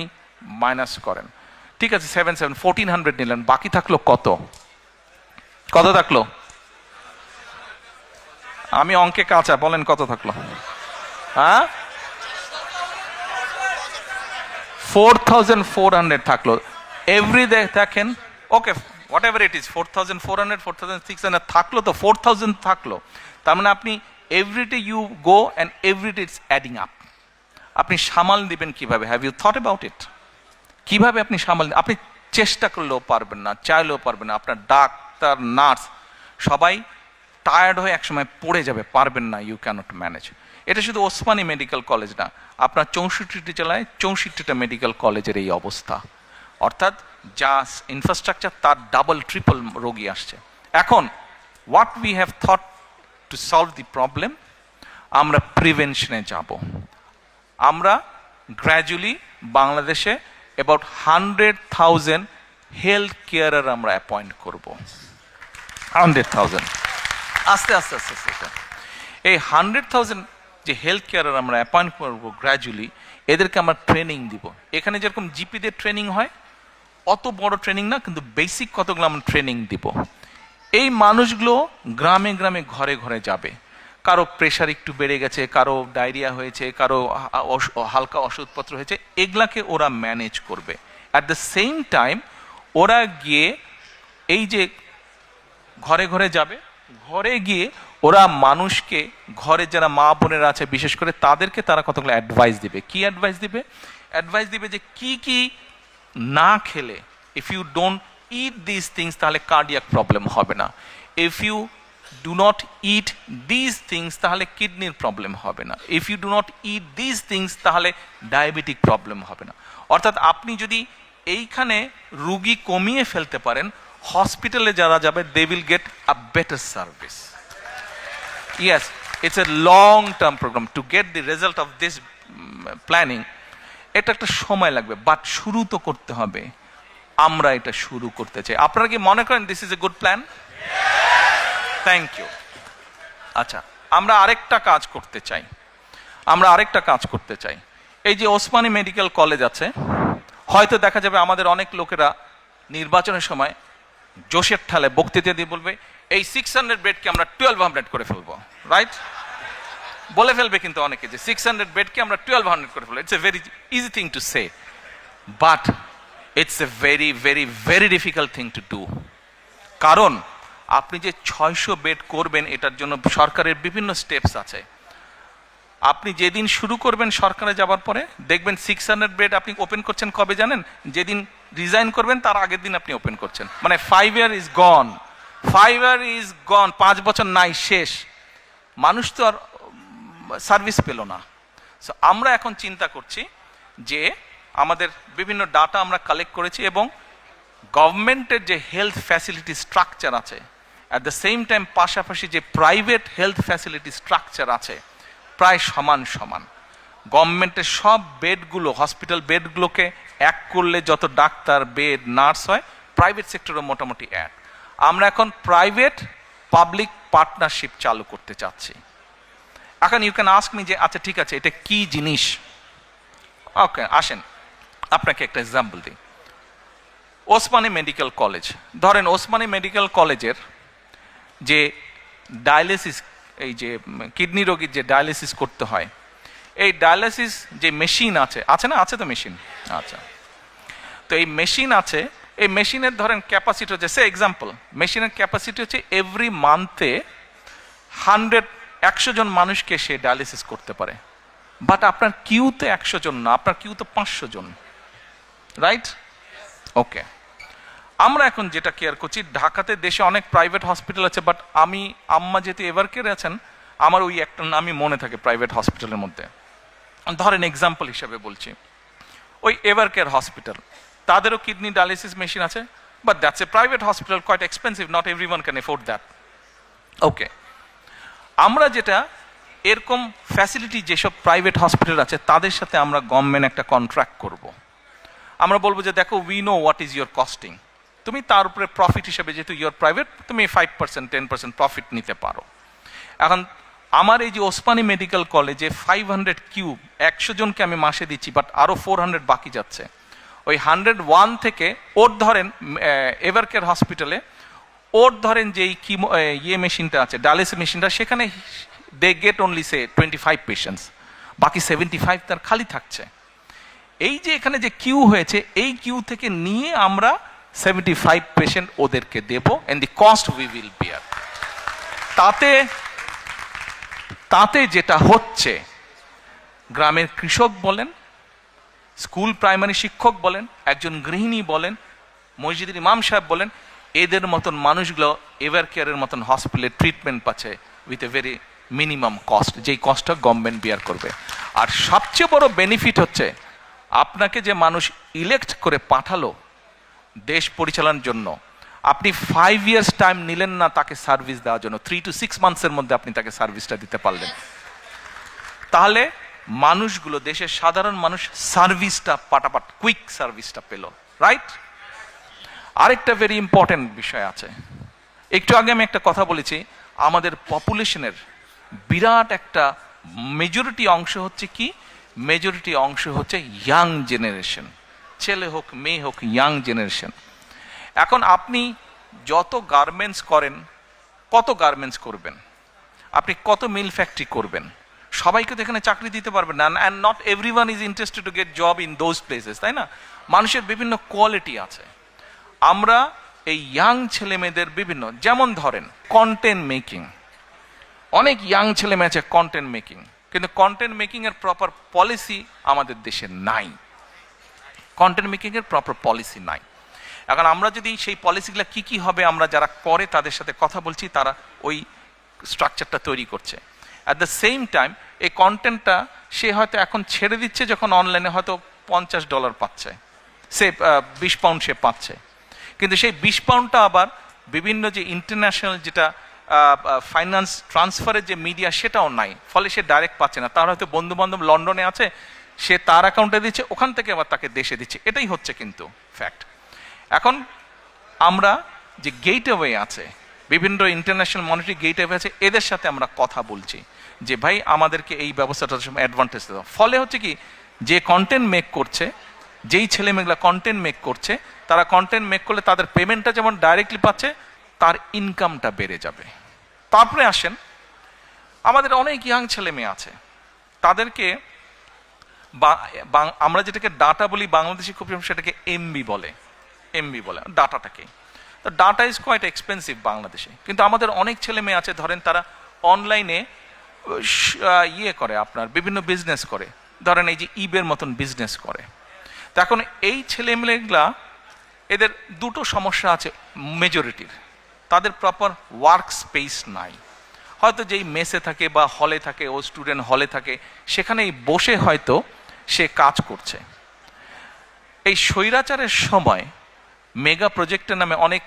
মাইনাস করেন, ঠিক আছে, 1400 নিলেন, বাকি থাকলো কত থাকলো? আমি অঙ্কে কাঁচা, বলেন কত থাকলো? হ্যাঁ, 4400 থাকলো। এভরিডে দেখেন, okay whatever it is, 4400 4600 থাকলো, তো 4000 থাকলো। তার মানে আপনি everyday you go and everyday it's adding up. আপনি সামাল দিবেন কিভাবে? Have you thought about it? কিভাবে আপনি সামাল? আপনি চেষ্টা করলেও পারবেন না, চাইলেও পারবেন না। আপনার ডাক্তার, নার্স সবাই টায়ার্ড হয়ে একসময় পড়ে যাবে, পারবেন না, ইউ ক্যানট ম্যানেজ। এটা শুধু ওসমানী মেডিকেল কলেজ না, আপনার 64টি জেলায় 64টা মেডিকেল কলেজের এই অবস্থা। অর্থাৎ যা ইনফ্রাস্ট্রাকচার তার ডাবল ট্রিপল রোগী আসছে। এখন what we have thought to solve the problem, আমরা প্রিভেনশনে যাব। আমরা গ্র্যাজুয়ালি বাংলাদেশে অ্যাবাউট 100,000 হেলথ কেয়ারার আমরা অ্যাপয়েন্ট করব। 100,000 আস্তে আস্তে আস্তে আস্তে এই 100,000 যে হেলথ কেয়ারার আমরা অ্যাপয়েন্ট করবো গ্র্যাজুয়ালি, এদেরকে আমরা ট্রেনিং দিব। এখানে যেরকম জিপিদের ট্রেনিং হয়, অত বড় ট্রেনিং না, কিন্তু বেসিক কতগুলো আমরা ট্রেনিং দিব। এই মানুষগুলো গ্রামে গ্রামে ঘরে ঘরে যাবে। কারো প্রেশার একটু বেড়ে গেছে, কারো ডায়রিয়া হয়েছে, কারো হালকা ওষুধপত্র হয়েছে, এগুলাকে ওরা ম্যানেজ করবে। অ্যাট দ্য সেম টাইম ওরা গিয়ে এই যে ঘরে ঘরে যাবে, ঘরে গিয়ে ওরা মানুষকে, ঘরে যারা মা বোনেরা আছে বিশেষ করে, তাদেরকে তারা কতগুলো অ্যাডভাইস দিবে। কি অ্যাডভাইস দিবে? অ্যাডভাইস দিবে যে কি কি না খেলে, if you don't eat this things তাহলে কার্ডিয়াক প্রবলেম হবে না, if you do not eat this things তাহলে কিডনির প্রবলেম হবে না, if you do not eat this things তাহলে ডায়াবেটিক প্রবলেম হবে না। অর্থাৎ আপনি যদি এইখানে রুগী কমিয়ে ফেলতে পারেন, হসপিটালে যারা যাবে they will get a better service. Yes, it's a long term program to get the result of this planning. এটা একটা সময় লাগবে, বাট শুরু তো করতে হবে। আমরা এটা শুরু করতে চাই। আপনারা কি মনে করেন this is a good plan? Thank you. আচ্ছা, আমরা আরেকটা কাজ করতে চাই। এই যে ওসমানী মেডিকেল কলেজ আছে, হয়তো দেখা যাবে আমাদের অনেক লোকেরা নির্বাচনের সময় জোশের ঠালে বক্তৃতা দিয়ে বলবে এই 600 বেডকে আমরা 1200 করে ফেলবো, রাইট? বলে ফেলবে কিন্তু অনেকে যে 600 বেডকে আমরা 1200 করে ফেলবো। It's a very easy thing to say, but it's a very very very difficult thing to do. কারণ আপনি যে 600 বেড করবেন, এটার জন্য সরকারের বিভিন্ন স্টেপস আছে। আপনি যেদিন শুরু করবেন সরকারে যাবার পরে, দেখবেন 600 বেড আপনি ওপেন করছেন কবে জানেন? যেদিন রিজাইন করবেন তার আগের দিন আপনি ওপেন করছেন। মানে 5 year is gone, 5 year is গন, 5 বছর নাই, শেষ। মানুষ তো আর সার্ভিস পেল না। সো আমরা এখন চিন্তা করছি যে আমাদের বিভিন্ন ডাটা আমরা কালেক্ট করেছি, এবং গভর্নমেন্টের যে হেলথ ফ্যাসিলিটি স্ট্রাকচার আছে, অ্যাট দ্য সেম টাইম পাশাপাশি যে প্রাইভেট হেলথ ফ্যাসিলিটি স্ট্রাকচার আছে, প্রায় সমান সমান। গভর্নমেন্টের সব বেডগুলো, হসপিটাল বেডগুলোকে এক করলে যত ডাক্তার, বেড, নার্স হয়, প্রাইভেট সেক্টরে মোটামুটি এক। আমরা এখন প্রাইভেট পাবলিক পার্টনারশিপ চালু করতে চাচ্ছি। এখন ইউ ক্যান আস্ক মি যে আচ্ছা ঠিক আছে, এটা কি জিনিস? ওকে, আসেন আপনাকে একটা এক্সাম্পল দিই। ওসমানী মেডিকেল কলেজ, ধরেন ওসমানী মেডিকেল কলেজের যে ডায়ালিসিস, এই যে কিডনি রোগীর যে ডায়ালিসিস করতে হয়, এই ডায়ালিসিস যে মেশিন আছে না? আছে তো মেশিন? আচ্ছা, তো এই মেশিন আছে, এই মেশিনের ধরেন ক্যাপাসিটি হচ্ছে, সে এক্সাম্পল, মেশিনের ক্যাপাসিটি হচ্ছে এভরি মান্থে 100 জন মানুষকে সে ডায়ালিসিস করতে পারে। বাট আপনার কিউতে 100 জন না, আপনার কিউতে 500 জন, রাইট? ওকে, আমরা এখন যেটা কেয়ার করছি, ঢাকাতে দেশে অনেক প্রাইভেট হসপিটাল আছে, বাট আম্মা যেহেতু এভারকেয়ারে আছেন, আমার ওই একটা নামই মনে থাকে প্রাইভেট হসপিটালের মধ্যে। ধরেন এক্সাম্পল হিসাবে বলছি, ওই এভারকেয়ার হসপিটাল, তাদেরও কিডনি ডায়ালিসিস মেশিন আছে, but that's a private hospital, quite expensive, not everyone can afford that. Okay, আমরা যেটা এরকম ফ্যাসিলিটি যেসব প্রাইভেট হসপিটাল আছে, তাদের সাথে আমরা গভর্নমেন্ট একটা কন্ট্রাক্ট করব। আমরা বলবো যে দেখো, we know what is your costing, তুমি তার উপরে প্রফিট হিসেবে, যেহেতু ইউর প্রাইভেট, তুমি 5% 10% প্রফিট নিতে পারো। এখন আমার এই যে ওসমানী মেডিকেল কলেজে 500 কিউব 100 জনকে আমি মাসে দিচ্ছি, বাট আরো 400 বাকি যাচ্ছে। ওই 101 থেকে ওর ধরেন এভারকেয়ার হসপিটালে, ওর ধরেন যে ইয়ে মেশিনটা আছে, ডায়ালিসিস মেশিনটা, সেখানে they get only say 25 patients, বাকি 75 তার খালি থাকছে। এই যে এখানে যে কিউ হয়েছে, এই কিউ থেকে নিয়ে আমরা 75 পেশেন্ট ওদেরকে দেব, and the cost we will bear. তাতে যেটা হচ্ছে, গ্রামের কৃষক বলেন, স্কুল প্রাইমারি শিক্ষক বলেন, একজন গৃহিণী বলেন, মসজিদের ইমাম সাহেব বলেন, এদের মতন মানুষগুলো এভারকেয়ারের মতন হসপিটালে ট্রিটমেন্ট পাচ্ছে with a very minimum cost, যেই কস্টটা গভর্নমেন্ট বিয়ার করবে। আর সবচেয়ে বড় বেনিফিট হচ্ছে, আপনাকে যে মানুষ ইলেক্ট করে পাঠালো দেশ পরিচালনার জন্য, আপনি 5 ইয়ার্স টাইম নিলেন না তাকে সার্ভিস দেওয়ার জন্য, 3 to 6 মান্থসের মধ্যে আপনি তাকে সার্ভিসটা দিতে পারলেন। তাহলে মানুষগুলো, দেশের সাধারণ মানুষ সার্ভিসটা পাটাপাট কুইক সার্ভিসটা পেল, রাইট? আরেকটা ভেরি ইম্পর্টেন্ট বিষয় আছে। একটু আগে আমি একটা কথা বলেছি, আমাদের পপুলেশনের বিরাট একটা মেজরিটি অংশ হচ্ছে কি, মেজরিটি অংশ হচ্ছে ইয়াং জেনারেশন, ছেলে হোক মেয়ে হোক, ইয়াং জেনারেশন। এখন আপনি যত গার্মেন্টস করেন, কত গার্মেন্টস করবেন, আপনি কত মিল ফ্যাক্টরি করবেন, সবাইকে তো এখানে চাকরি দিতে পারবেন না, and not everyone is interested to get job in those places, তাই না? মানুষের বিভিন্ন কোয়ালিটি আছে। আমরা এই ইয়াং ছেলে মেয়েদের বিভিন্ন, যেমন ধরেন কন্টেন্ট মেকিং, অনেক ইয়াং ছেলে মেয়ে আছে কন্টেন্ট মেকিং, কিন্তু কন্টেন্ট মেকিং এর প্রপার পলিসি আমাদের দেশে নাই। কন্টেন্ট মেকিং এর প্রপার পলিসি নাই। এখন আমরা যদি সেই পলিসিগুলো কি কি হবে, আমরা যারা করে তাদের সাথে কথা বলছি, তারা ওই স্ট্রাকচারটা তৈরি করছে। অ্যাট দ্য সেম টাইম এই কন্টেন্টটা সে হয়তো এখন ছেড়ে দিচ্ছে, যখন অনলাইনে হয়তো $50 পাচ্ছে, সে 20 পাউন্ড সে পাচ্ছে, কিন্তু সেই 20 পাউন্ডটা আবার বিভিন্ন যে ইন্টারন্যাশনাল যেটা ফাইন্যান্স ট্রান্সফারের যে মিডিয়া, সেটাও নাই, ফলে সে ডাইরেক্ট পাচ্ছে না। তার হয়তো বন্ধু বান্ধব লন্ডনে আছে, সে তার অ্যাকাউন্টে দিচ্ছে, ওখান থেকে আবার তাকে দেশে দিচ্ছে, এটাই হচ্ছে কিন্তু ফ্যাক্ট। এখন আমরা যে গেটওয়ে আছে, বিভিন্ন ইন্টারন্যাশনাল মনিটারি গেটওয়ে আছে, এদের সাথে আমরা কথা বলছি যে ভাই আমাদেরকে এই ব্যবস্থাটা অ্যাডভান্টেজ দেওয়া। ফলে হচ্ছে কি, যে কন্টেন্ট মেক করছে, যেই ছেলে মেয়েগুলা কন্টেন্ট মেক করছে, তারা কন্টেন্ট মেক করলে তাদের পেমেন্টটা যেমন ডাইরেক্টলি পাচ্ছে, তার ইনকামটা বেড়ে যাবে। তারপরে আসেন, আমাদের অনেক ইয়াং ছেলে মেয়ে আছে, তাদেরকে আমরা যেটাকে ডাটা বলি, বাংলাদেশি খুব সেটাকে এমবি বলে, ডাটাটাকে। তো ডাটা ইজ কোয়াইট এক্সপেন্সিভ বাংলাদেশে, কিন্তু আমাদের অনেক ছেলে মেয়ে আছে, ধরেন তারা অনলাইনে ইয়ে করে, আপনার বিভিন্ন বিজনেস করে, ধরেন এই যে ইবের মতন বিজনেস করে। তো এখন এই ছেলেমেয়েগুলা, এদের দুটো সমস্যা আছে মেজরিটির, তাদের প্রপার ওয়ার্ক স্পেস নাই। হয়তো যেই মেসে থাকে বা হলে থাকে, ও স্টুডেন্ট হলে থাকে, সেখানেই বসে হয়তো সে কাজ করছে। এই স্বৈরাচারের সময় মেগা প্রজেক্টের নামে অনেক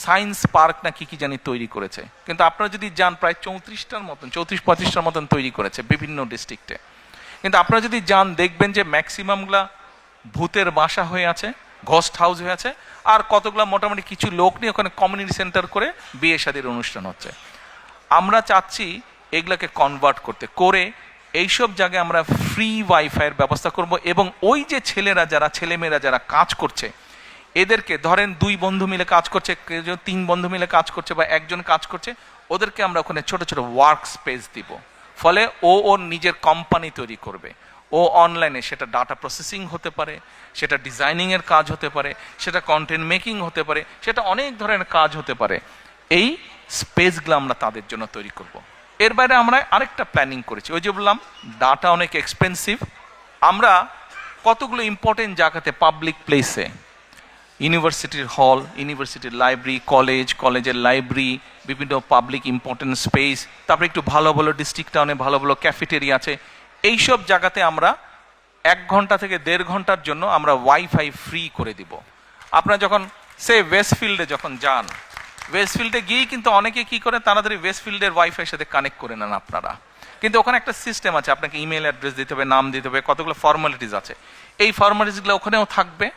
সায়েন্স পার্ক না কি কি জানি তৈরি করেছে, কিন্তু আপনারা যদি যান, প্রায় 34-35টার মতন তৈরি করেছে বিভিন্ন ডিস্ট্রিক্টে, কিন্তু আপনারা যদি যান দেখবেন যে ম্যাক্সিমামগুলা ভূতের বাসা হয়ে আছে, ঘোস্ট হাউস হয়ে আছে, আর কতগুলা মোটামুটি কিছু লোক নিয়ে ওখানে কমিউনিটি সেন্টার করে বিয়ে শাদীর অনুষ্ঠান হচ্ছে। আমরা চাচ্ছি এগুলাকে কনভার্ট করতে, করে এইসব জায়গায় আমরা ফ্রি ওয়াইফাইয়ের ব্যবস্থা করব, এবং ওই যে ছেলেমেয়েরা যারা কাজ করছে, এদেরকে ধরেন 2 বন্ধু মিলে কাজ করছে, 3 বন্ধু মিলে কাজ করছে, বা একজন কাজ করছে, ওদেরকে আমরা ওখানে ছোট ছোট ওয়ার্ক স্পেস দিব। ফলে ও ওর নিজের কোম্পানি তৈরি করবে, ও অনলাইনে, সেটা ডাটা প্রসেসিং হতে পারে, সেটা ডিজাইনিংয়ের কাজ হতে পারে, সেটা কন্টেন্ট মেকিং হতে পারে, সেটা অনেক ধরনের কাজ হতে পারে। এই স্পেসগুলো আমরা তাদের জন্য তৈরি করব। এর বাইরে আমরা আরেকটা প্ল্যানিং করেছি, ওই যে বললাম ডাটা অনেক এক্সপেন্সিভ, আমরা কতগুলো ইম্পর্টেন্ট জায়গাতে, পাবলিক প্লেসে, ইউনিভার্সিটির হল, ইউনিভার্সিটির লাইব্রেরি, কলেজের লাইব্রেরি, বিভিন্ন পাবলিক ইম্পর্টেন্ট স্পেস, তারপরে একটু ভালো ভালো ডিস্ট্রিক্ট টাউনে ভালো ভালো ক্যাফেটেরিয়া আছে, এইসব জায়গাতে আমরা 1 ঘন্টা থেকে 1.5 ঘন্টার জন্য আমরা ওয়াইফাই ফ্রি করে দিব। আপনারা যখন ওয়েস্টফিল্ডে যখন যান, ওয়েস্টফিল্ডে গিয়েই কিন্তু অনেকে কি করে, তাড়াতাড়ি ওয়েস্টফিল্ডের ওয়াইফাইয়ের সাথে কানেক্ট করে নেন আপনারা, কিন্তু ওখানে একটা সিস্টেম আছে, আপনাকে ইমেল অ্যাড্রেস দিতে হবে, নাম দিতে হবে, কতগুলো ফর্মালিটিস আছে, এই ফর্মালিটিসগুলো ওখানেও থাকবে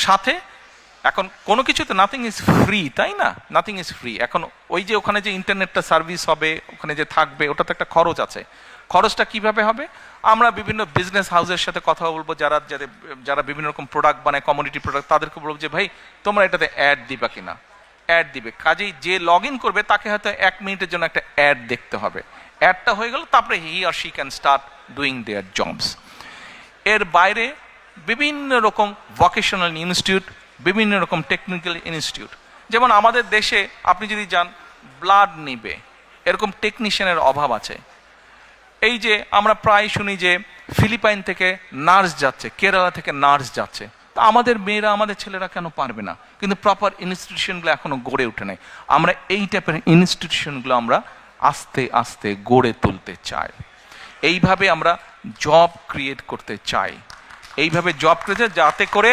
সাথে। এখন কোনো কিছুতে নাথিং ইজ ফ্রি, তাই না? Nothing is free. এখন ওই যে ওখানে যে ইন্টারনেটটা সার্ভিস হবে, ওখানে যে থাকবে, ওটা তো একটা খরচ আছে। খরচটা কিভাবে হবে? আমরা বিভিন্ন বিজনেস হাউসের সাথে কথা বলবো, যারা বিভিন্ন রকম প্রোডাক্ট বানায়, কমোডিটি প্রোডাক্ট, তাদেরকে বলবো যে ভাই তোমরা এটাতে অ্যাড দিবা কিনা। অ্যাড দিবে, কাজেই যে লগ ইন করবে তাকে হয়তো 1 মিনিটের জন্য একটা অ্যাড দেখতে হবে, অ্যাডটা হয়ে গেল, তারপরে he or she can start doing their jobs. এর বাইরে বিভিন্ন রকম ভোকেশনাল ইনস্টিটিউট, বিভিন্ন রকম টেকনিক্যাল ইনস্টিটিউট, যেমন আমাদের দেশে আপনি যদি যান, ব্লাড নিবে এরকম টেকনিশিয়ানের অভাব আছে। এই যে আমরা প্রায় শুনি যে ফিলিপাইন থেকে নার্স যাচ্ছে, কেরালা থেকে নার্স যাচ্ছে, তা আমাদের মেয়েরা, আমাদের ছেলেরা কেন পারবে না? কিন্তু প্রপার ইনস্টিটিউশনগুলো এখনো গড়ে ওঠে নাই। আমরা এই টাইপের ইনস্টিটিউশনগুলো আমরা আস্তে আস্তে গড়ে তুলতে চাই। এইভাবে আমরা জব ক্রিয়েট করতে চাই, এইভাবে জব ক্রিয়েট, যাতে করে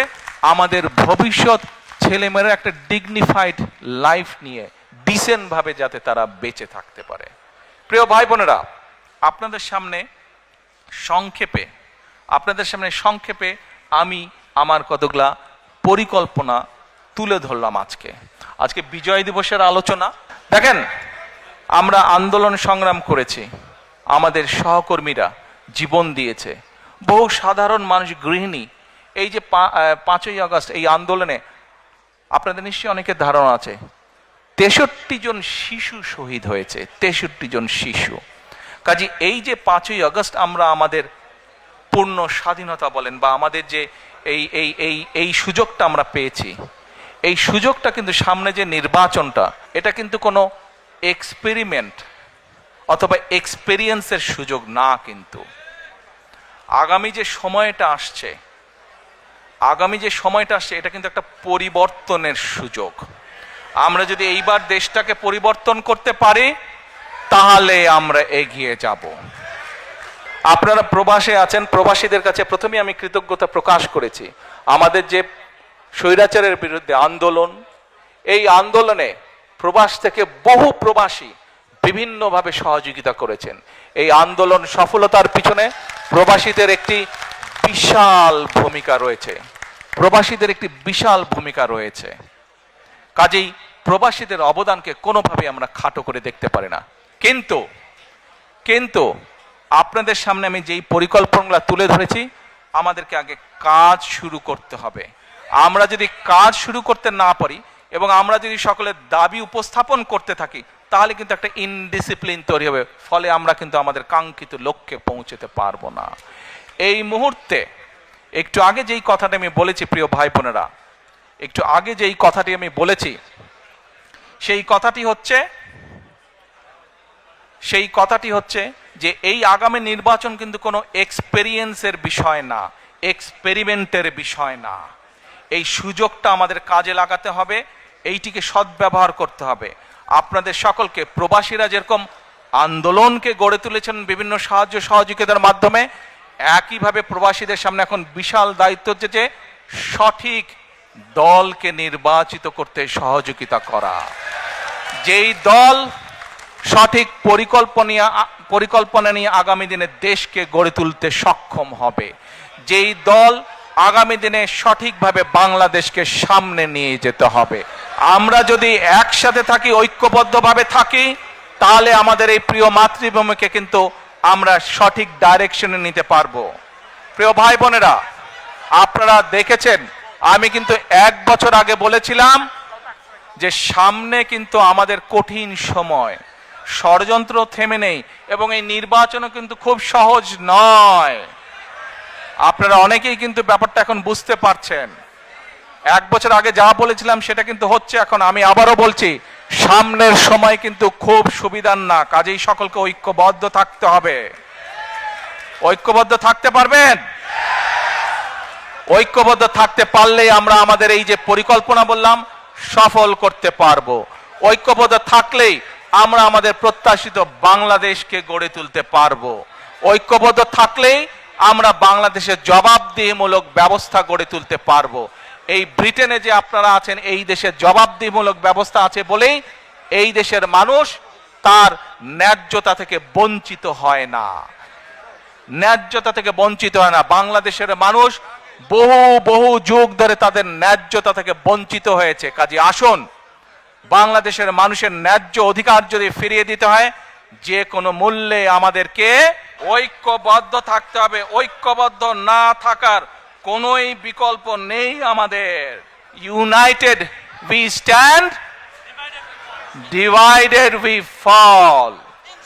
আমাদের ভবিষ্যৎ ছেলেমেয়েরা একটা ডিগনিফাইড লাইফ নিয়ে ডিসেন্ট ভাবে যাতে তারা বেঁচে থাকতে পারে। প্রিয় ভাই বোনেরা, আপনাদের সামনে সংক্ষেপে আপনাদের সামনে সংক্ষেপে আমি আমার কতগুলা পরিকল্পনা তুলে ধরলাম। আজকে বিজয় দিবসের আলোচনা। দেখেন, আমরা আন্দোলন সংগ্রাম করেছি, আমাদের সহকর্মীরা জীবন দিয়েছে, বহু সাধারণ মানুষ, গৃহিণী। এই যে 5ই আগস্ট এই আন্দোলনে আপনাদের নিশ্চয়ই অনেকের ধারণা আছে 63 জন শিশু শহীদ হয়েছে, 63 জন শিশু। কাজে এই যে 5ই আগস্ট আমরা আমাদের পূর্ণ স্বাধীনতা বলেন বা আমাদের যে এই সুযোগটা আমরা পেয়েছি, এই সুযোগটা কিন্তু সামনে যে নির্বাচনটা, এটা কিন্তু কোনো এক্সপেরিমেন্ট অথবা এক্সপেরিয়েন্সের সুযোগ না। কিন্তু আগামী যে সময়টা আসছে এটা কিন্তু একটা পরিবর্তনের সুযোগ। আমরা যদি এইবার দেশটাকে পরিবর্তন করতে পারি তাহলে আমরা এগিয়ে যাব। আপনারা প্রবাসে আছেন, প্রবাসীদের কাছে প্রথমে আমি কৃতজ্ঞতা প্রকাশ করেছি। আমাদের যে স্বৈরাচারের বিরুদ্ধে আন্দোলন, এই আন্দোলনে প্রবাস থেকে বহু প্রবাসী বিভিন্নভাবে সহযোগিতা করেছেন। এই আন্দোলন সফলতার পিছনে প্রবাসীদের একটি বিশাল ভূমিকা রয়েছে। কাজেই প্রবাসীদের অবদানকে কোনোভাবে আমরা খাটো করে দেখতে পারি না। কিন্তু আপনাদের সামনে আমি যেই পরিকল্পনাগুলো তুলে ধরেছি, আমাদেরকে আগে কাজ শুরু করতে হবে। আমরা যদি কাজ শুরু করতে না পারি এবং আমরা যদি সকলের দাবি উপস্থাপন করতে থাকি তাহলে কিন্তু একটা ইনডিসিপ্লিন তৈরি হবে, ফলে আমরা কিন্তু আমাদের কাঙ্ক্ষিত লক্ষ্যে পৌঁছতে পারবো না। এই মুহূর্তে একটু আগে যেই কথাটি আমি বলেছি, প্রিয় ভাই বোনেরা, সেই কথাটি হচ্ছে যে এই আগামী নির্বাচন কিন্তু কোনো এক্সপেরিয়েন্সের বিষয় না, এক্সপেরিমেন্টের বিষয় না। এই সুযোগটা আমাদের কাজে লাগাতে হবে, এইটিকে সদ্ব্যবহার করতে হবে। আপনাদের সকলকে, প্রবাসীরা যেরকম আন্দোলনকে গড়ে তুলেছেন বিভিন্ন সাহায্য সহযোগিতার মাধ্যমে, একইভাবে প্রবাসীদের সামনে এখন বিশাল দায়িত্ব হচ্ছে যে সঠিক দলকে নির্বাচিত করতে সহযোগিতা করা। যেই দল সঠিক পরিকল্পনা নিয়ে আগামী দিনে দেশকে গড়ে তুলতে সক্ষম হবে, যেই দল আগামী দিনে সঠিকভাবে বাংলাদেশকে সামনে নিয়ে যেতে হবে। আমরা যদি একসাথে থাকি, ঐক্যবদ্ধভাবে থাকি, তাহলে আমাদের এই প্রিয় মাতৃভূমিকে কিন্তু আমরা সঠিক ডাইরেকশনে নিতে পারবো। প্রিয় ভাই বোনেরা, আপনারা দেখেছেন আমি কিন্তু 1 বছর আগে বলেছিলাম যে সামনে কিন্তু আমাদের কঠিন সময়, ষড়যন্ত্র থেমে নেই এবং এই নির্বাচনও কিন্তু খুব সহজ নয়। আপনারা অনেকেই কিন্তু ব্যাপারটা এখন বুঝতে পারছেন। 1 বছর আগে যা বলেছিলাম সেটা কিন্তু হচ্ছে এখন। আমি আবারও বলছি, সামনের সময় কিন্তু খুব সুবিধার না। কাজেই সকলকে ঐক্যবদ্ধ থাকতে হবে। ঐক্যবদ্ধ থাকতে পারবেন? ঐক্যবদ্ধ থাকতে পারলেই আমরা আমাদের এই যে পরিকল্পনা বললাম সফল করতে পারবো। ঐক্যবদ্ধ থাকলেই আমরা আমাদের প্রত্যাশিত বাংলাদেশকে গড়ে তুলতে পারবো। ঐক্যবদ্ধ থাকলেই আমরা বাংলাদেশের জবাবদিহিমূলক ব্যবস্থা গড়ে তুলতে পারবো। এই ব্রিটেনে যে আপনারা আছেন, এই দেশের জবাবদিহিমূলক ব্যবস্থা আছে বলেই এই দেশের মানুষ তার ন্যায্যতা থেকে বঞ্চিত হয় না। বাংলাদেশের মানুষ বহু যুগ ধরে তাদের ন্যায্যতা থেকে বঞ্চিত হয়েছে। কাজে আসুন, বাংলাদেশের মানুষের ন্যায্য অধিকার যদি ফিরিয়ে দিতে হয়, যে কোনো মূল্যে আমাদেরকে ঐক্যবদ্ধ থাকতে হবে। ঐক্যবদ্ধ না থাকার কোনোই বিকল্প নেই আমাদের। United we stand, divided we fall.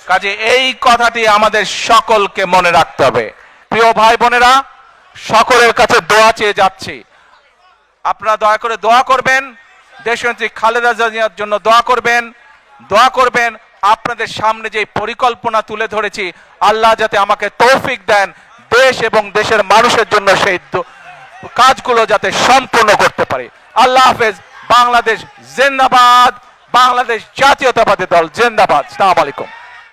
কাজে এই কথাটি আমাদের সকলকে মনে রাখতে হবে। প্রিয় ভাই বোনেরা, সকলের কাছে দোয়া চেয়ে যাচ্ছি, আপনারা দয়া করে দোয়া করবেন। দেশনেত্রী খালেদা জিয়ার জন্য দোয়া করবেন। আপনাদের সামনে যে পরিকল্পনা তুলে ধরেছি, আল্লাহ যাতে আমাকে তৌফিক দেন দেশ এবং দেশের মানুষের জন্য সেই কাজগুলো যাতে সম্পূর্ণ করতে পারি। আল্লাহ হাফেজ। বাংলাদেশ জিন্দাবাদ। বাংলাদেশ জাতীয়তাবাদী দল জিন্দাবাদ। আসসালামু আলাইকুম।